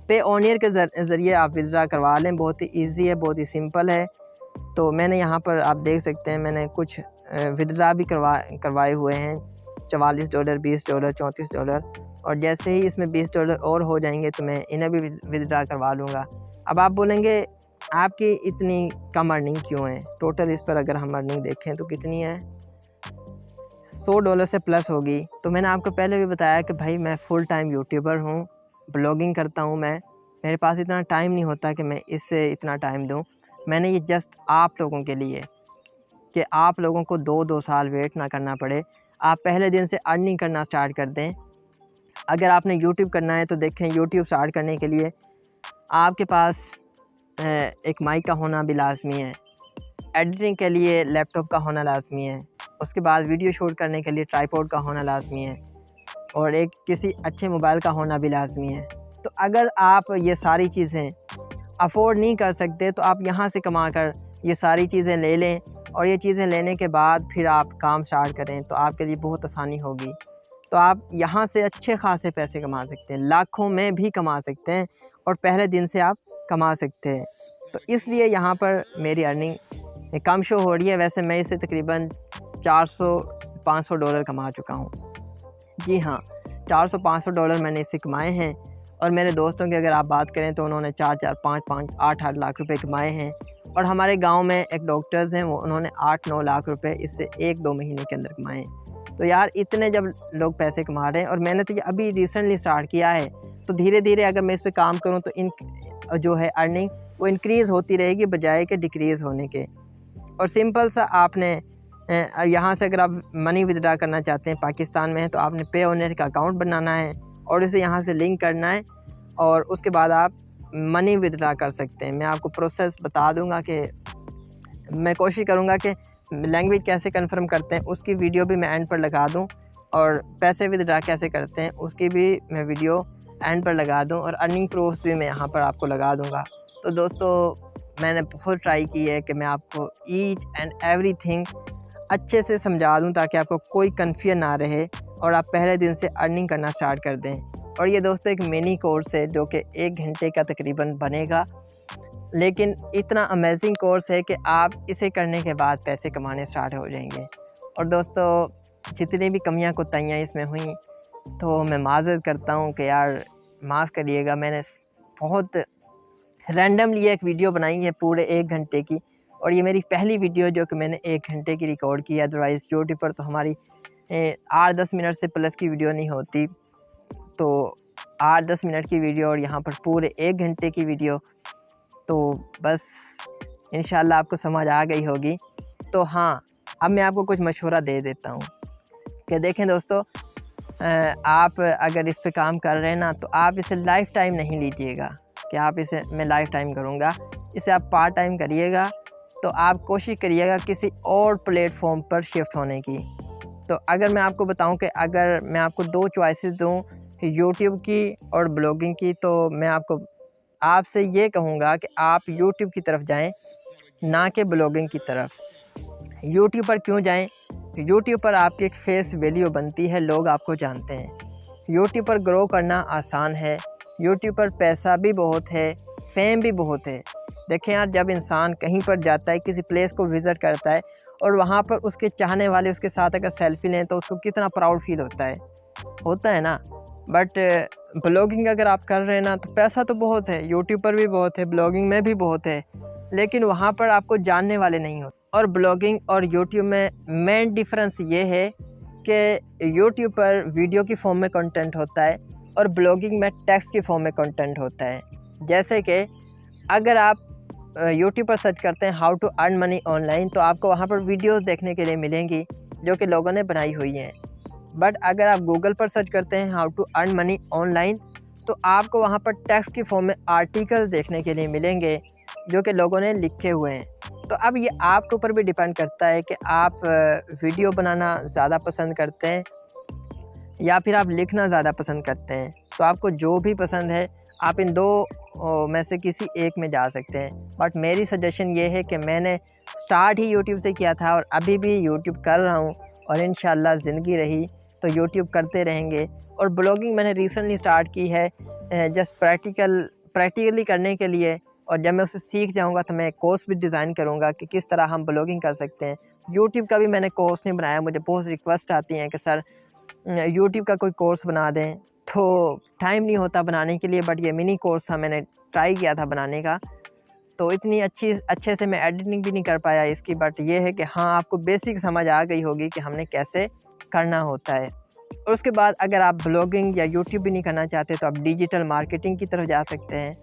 S1: पेओनियर के ज़रिए आप विदड्रा करवा लें। बहुत ही ईजी है, बहुत ही सिंपल है। तो मैंने यहाँ पर आप देख सकते हैं मैंने कुछ विदड्रा भी करवाए हुए हैं, $44, $20, $34। और जैसे ही इसमें $20 और हो जाएंगे तो मैं इन्हें भी विदड्रा करवा लूँगा। अब आप बोलेंगे आपकी इतनी कम अर्निंग क्यों है? टोटल इस पर अगर हम अर्निंग देखें तो कितनी है, $100 से प्लस होगी। तो मैंने आपको पहले भी बताया कि भाई मैं फुल टाइम यूट्यूबर हूँ, ब्लॉगिंग करता हूँ मैं, मेरे पास इतना टाइम नहीं होता कि मैं इससे इतना टाइम दूँ। मैंने ये जस्ट आप लोगों के लिए कि आप लोगों को 2-2 साल वेट ना करना पड़े, आप पहले दिन से अर्निंग करना स्टार्ट कर दें। अगर आपने यूट्यूब करना है तो देखें, यूट्यूब स्टार्ट करने के लिए आपके पास एक माइक का होना भी लाजमी है, एडिटिंग के लिए लैपटॉप का होना लाजमी है, उसके बाद वीडियो शूट करने के लिए ट्राइपॉड का होना लाजमी है और एक किसी अच्छे मोबाइल का होना भी लाजमी है। तो अगर आप ये सारी चीज़ें अफोर्ड नहीं कर सकते तो आप यहाँ से कमा कर ये सारी चीज़ें ले लें और ये चीज़ें लेने के बाद फिर आप काम स्टार्ट करें तो आपके लिए बहुत आसानी होगी। तो आप यहाँ से अच्छे खासे पैसे कमा सकते हैं, लाखों में भी कमा सकते हैं और पहले दिन से आप कमा सकते हैं। तो इसलिए यहाँ पर मेरी अर्निंग कम शो हो रही है। वैसे मैं इससे तकरीबन $400-500 कमा चुका हूँ। जी हाँ, $400-500 मैंने इससे कमाए हैं। और मेरे दोस्तों की अगर आप बात करें तो उन्होंने 4-4, 5-5, 8-8 लाख रुपए कमाए हैं। और हमारे गांव में एक डॉक्टर्स हैं, वो उन्होंने 8-9 लाख रुपए इससे 1-2 महीने के अंदर कमाए हैं। तो यार इतने जब लोग पैसे कमा रहे हैं और मैंने तो ये अभी रिसेंटली स्टार्ट किया है, तो धीरे धीरे अगर मैं इस पर काम करूँ तो इन जो है अर्निंग वो इंक्रीज़ होती रहेगी बजाय के डिक्रीज़ होने के। और सिंपल सा आपने यहाँ से अगर आप मनी विदड्रा करना चाहते हैं पाकिस्तान में है तो आपने पेओनियर का अकाउंट बनाना है और इसे यहाँ से लिंक करना है और उसके बाद आप मनी विदड्रा कर सकते हैं। मैं आपको प्रोसेस बता दूंगा कि मैं कोशिश करूँगा कि लैंग्वेज कैसे कंफर्म करते हैं उसकी वीडियो भी मैं एंड पर लगा दूँ और पैसे विदड्रा कैसे करते हैं उसकी भी मैं वीडियो एंड पर लगा दूँ और अर्निंग प्रूफ्स भी मैं यहाँ पर आपको लगा दूँगा। तो दोस्तों मैंने बहुत ट्राई की है कि मैं आपको ईच एंड एवरीथिंग अच्छे से समझा दूँ ताकि आपको कोई कन्फ्यूजन ना रहे और आप पहले दिन से अर्निंग करना स्टार्ट कर दें। और ये दोस्तों एक मिनी कोर्स है जो कि 1 घंटे का तकरीबन बनेगा, लेकिन इतना अमेजिंग कोर्स है कि आप इसे करने के बाद पैसे कमाने स्टार्ट हो जाएंगे। और दोस्तों जितनी भी कमियां कोताहियां इसमें हुई तो मैं माज़रत करता हूं कि यार माफ़ करिएगा। मैंने बहुत रैंडमली एक वीडियो बनाई है पूरे 1 घंटे की और ये मेरी पहली वीडियो जो कि मैंने 1 घंटे की रिकॉर्ड की है। अदरवाइज़ यूट्यूब पर तो हमारी 8-10 मिनट से प्लस की वीडियो नहीं होती, तो 8-10 मिनट की वीडियो और यहाँ पर पूरे 1 घंटे की वीडियो। तो बस इंशाल्लाह आपको समझ आ गई होगी। तो हाँ, अब मैं आपको कुछ मशवरा दे देता हूँ कि देखें दोस्तों, आप अगर इस पे काम कर रहे हैं ना तो आप इसे लाइफ टाइम नहीं लीजिएगा कि आप इसे मैं लाइफ टाइम करूँगा। इसे आप पार्ट टाइम करिएगा। तो आप कोशिश करिएगा किसी और प्लेटफॉर्म पर शिफ्ट होने की। तो अगर मैं आपको बताऊं कि अगर मैं आपको 2 चॉइसेस दूं, यूट्यूब की और ब्लॉगिंग की, तो मैं आपसे ये कहूँगा कि आप यूट्यूब की तरफ जाएं ना कि ब्लॉगिंग की तरफ। यूट्यूब पर क्यों जाएं? यूट्यूब पर आपकी एक फेस वैल्यू बनती है, लोग आपको जानते हैं। यूट्यूब पर ग्रो करना आसान है, यूट्यूब पर पैसा भी बहुत है, फेम भी बहुत है। देखें यार, जब इंसान कहीं पर जाता है, किसी प्लेस को विज़िट करता है और वहाँ पर उसके चाहने वाले उसके साथ अगर सेल्फ़ी लें तो उसको कितना प्राउड फील होता है ना। बट ब्लॉगिंग अगर आप कर रहे हैं ना, तो पैसा तो बहुत है, यूट्यूब पर भी बहुत है, ब्लॉगिंग में भी बहुत है, लेकिन वहाँ पर आपको जानने वाले नहीं होते। और ब्लॉगिंग और यूट्यूब में मेन डिफरेंस ये है कि यूट्यूब पर वीडियो की फॉर्म में कंटेंट होता है और ब्लॉगिंग में टेक्स्ट की फॉर्म में कंटेंट होता है। जैसे कि अगर आप यूट्यूब पर सर्च करते हैं how to earn money online, तो आपको वहाँ पर वीडियोस देखने के लिए मिलेंगी जो कि लोगों ने बनाई हुई हैं। बट अगर आप गूगल पर सर्च करते हैं how to earn money online, तो आपको वहाँ पर टेक्स्ट की फॉर्म में आर्टिकल्स देखने के लिए मिलेंगे जो कि लोगों ने लिखे हुए हैं। तो अब ये आपके ऊपर भी डिपेंड करता है कि आप वीडियो बनाना ज़्यादा पसंद करते हैं या फिर आप लिखना ज़्यादा पसंद करते हैं। तो आपको जो भी पसंद है आप इन दो में से किसी एक में जा सकते हैं। बट मेरी सजेशन ये है कि मैंने स्टार्ट ही यूट्यूब से किया था और अभी भी यूट्यूब कर रहा हूँ, और इंशाल्लाह ज़िंदगी रही तो यूट्यूब करते रहेंगे। और ब्लॉगिंग मैंने रिसेंटली स्टार्ट की है जस्ट प्रैक्टिकली करने के लिए, और जब मैं उसे सीख जाऊंगा तो मैं कोर्स भी डिज़ाइन करूंगा कि किस तरह हम ब्लॉगिंग कर सकते हैं। यूट्यूब का भी मैंने कोर्स नहीं बनाया, मुझे बहुत रिक्वेस्ट आती हैं कि सर यूट्यूब का कोई कोर्स बना दें, तो टाइम नहीं होता बनाने के लिए। बट ये मिनी कोर्स था, मैंने ट्राई किया था बनाने का, तो इतनी अच्छे से मैं एडिटिंग भी नहीं कर पाया इसकी। बट ये है कि हाँ, आपको बेसिक समझ आ गई होगी कि हमने कैसे करना होता है। और उसके बाद अगर आप ब्लॉगिंग या यूट्यूब भी नहीं करना चाहते तो आप डिजिटल मार्केटिंग की तरफ जा सकते हैं,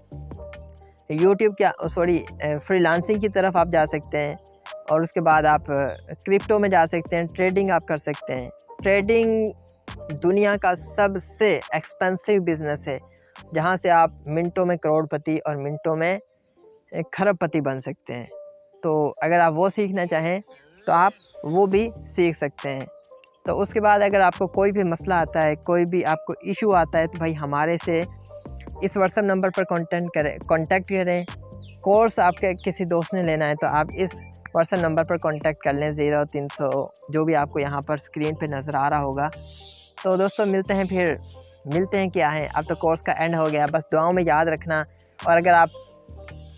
S1: फ्रीलांसिंग की तरफ आप जा सकते हैं। और उसके बाद आप क्रिप्टो में जा सकते हैं, ट्रेडिंग आप कर सकते हैं। ट्रेडिंग दुनिया का सबसे एक्सपेंसिव बिजनेस है, जहां से आप मिनटों में करोड़पति और मिनटों में खरबपति बन सकते हैं। तो अगर आप वो सीखना चाहें तो आप वो भी सीख सकते हैं। तो उसके बाद अगर आपको कोई भी मसला आता है, कोई भी आपको इशू आता है, तो भाई हमारे से इस व्हाट्सएप नंबर पर कांटेक्ट करें। कोर्स आपके किसी दोस्त ने लेना है तो आप इस व्हाट्सएप नंबर पर कांटेक्ट कर लें, 0300 जो भी आपको यहाँ पर स्क्रीन पे नज़र आ रहा होगा। तो दोस्तों मिलते हैं क्या है, अब तो कोर्स का एंड हो गया, बस दुआओं में याद रखना। और अगर आप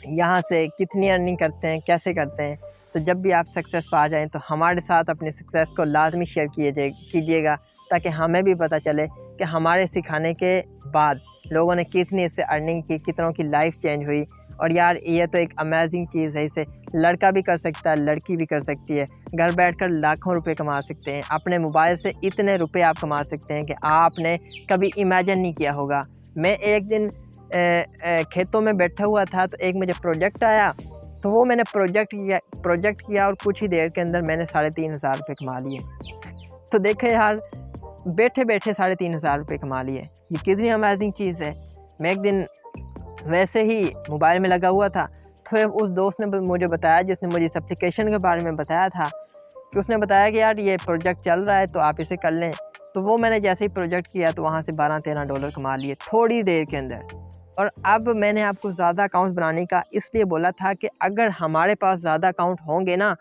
S1: यहाँ से कितनी अर्निंग करते हैं, कैसे करते हैं, तो जब भी आप सक्सेस पा जाएं तो हमारे साथ अपने सक्सेस को लाजमी शेयर कीजिएगा, ताकि हमें भी पता चले कि हमारे सिखाने के बाद लोगों ने कितनी इससे अर्निंग की, कितनों की लाइफ चेंज हुई। और यार ये तो एक अमेजिंग चीज़ है, इसे लड़का भी कर सकता है, लड़की भी कर सकती है। घर बैठकर लाखों रुपए कमा सकते हैं, अपने मोबाइल से इतने रुपए आप कमा सकते हैं कि आपने कभी इमेजिन नहीं किया होगा। मैं एक दिन खेतों में बैठा हुआ था, तो एक मुझे प्रोजेक्ट आया, तो वो मैंने प्रोजेक्ट किया और कुछ ही देर के अंदर मैंने 3500 रुपये कमा लिए। तो देखे यार, बैठे बैठे 3500 रुपये कमा लिए, ये कितनी अमेजिंग चीज़ है। मैं एक दिन वैसे ही मोबाइल में लगा हुआ था, तो उस दोस्त ने मुझे बताया, जिसने मुझे इस एप्लीकेशन के बारे में बताया था, कि उसने बताया कि यार ये प्रोजेक्ट चल रहा है तो आप इसे कर लें। तो वो मैंने जैसे ही प्रोजेक्ट किया तो वहाँ से $12-13 कमा लिए थोड़ी देर के अंदर। और अब मैंने आपको ज़्यादा अकाउंट्स बनाने का इसलिए बोला था कि अगर हमारे पास ज़्यादा अकाउंट होंगे ना,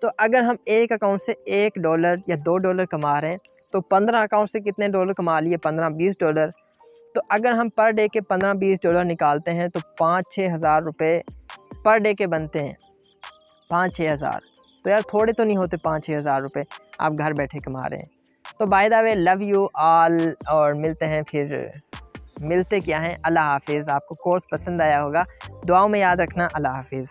S1: तो अगर हम एक अकाउंट से $1 या $2 कमा रहे हैं, तो 15 अकाउंट से कितने डॉलर कमा लिए, $15-20। तो अगर हम पर डे के $15-20 निकालते हैं तो 5-6 हज़ार रुपये पर डे के बनते हैं। 5-6 हज़ार तो यार थोड़े तो नहीं होते, 5-6 हज़ार रुपये आप घर बैठे कमा रहे हैं। तो by the way love you all, और मिलते क्या हैं, अल्लाह हाफिज़। आपको कोर्स पसंद आया होगा, दुआओं में याद रखना। अल्लाह हाफिज़।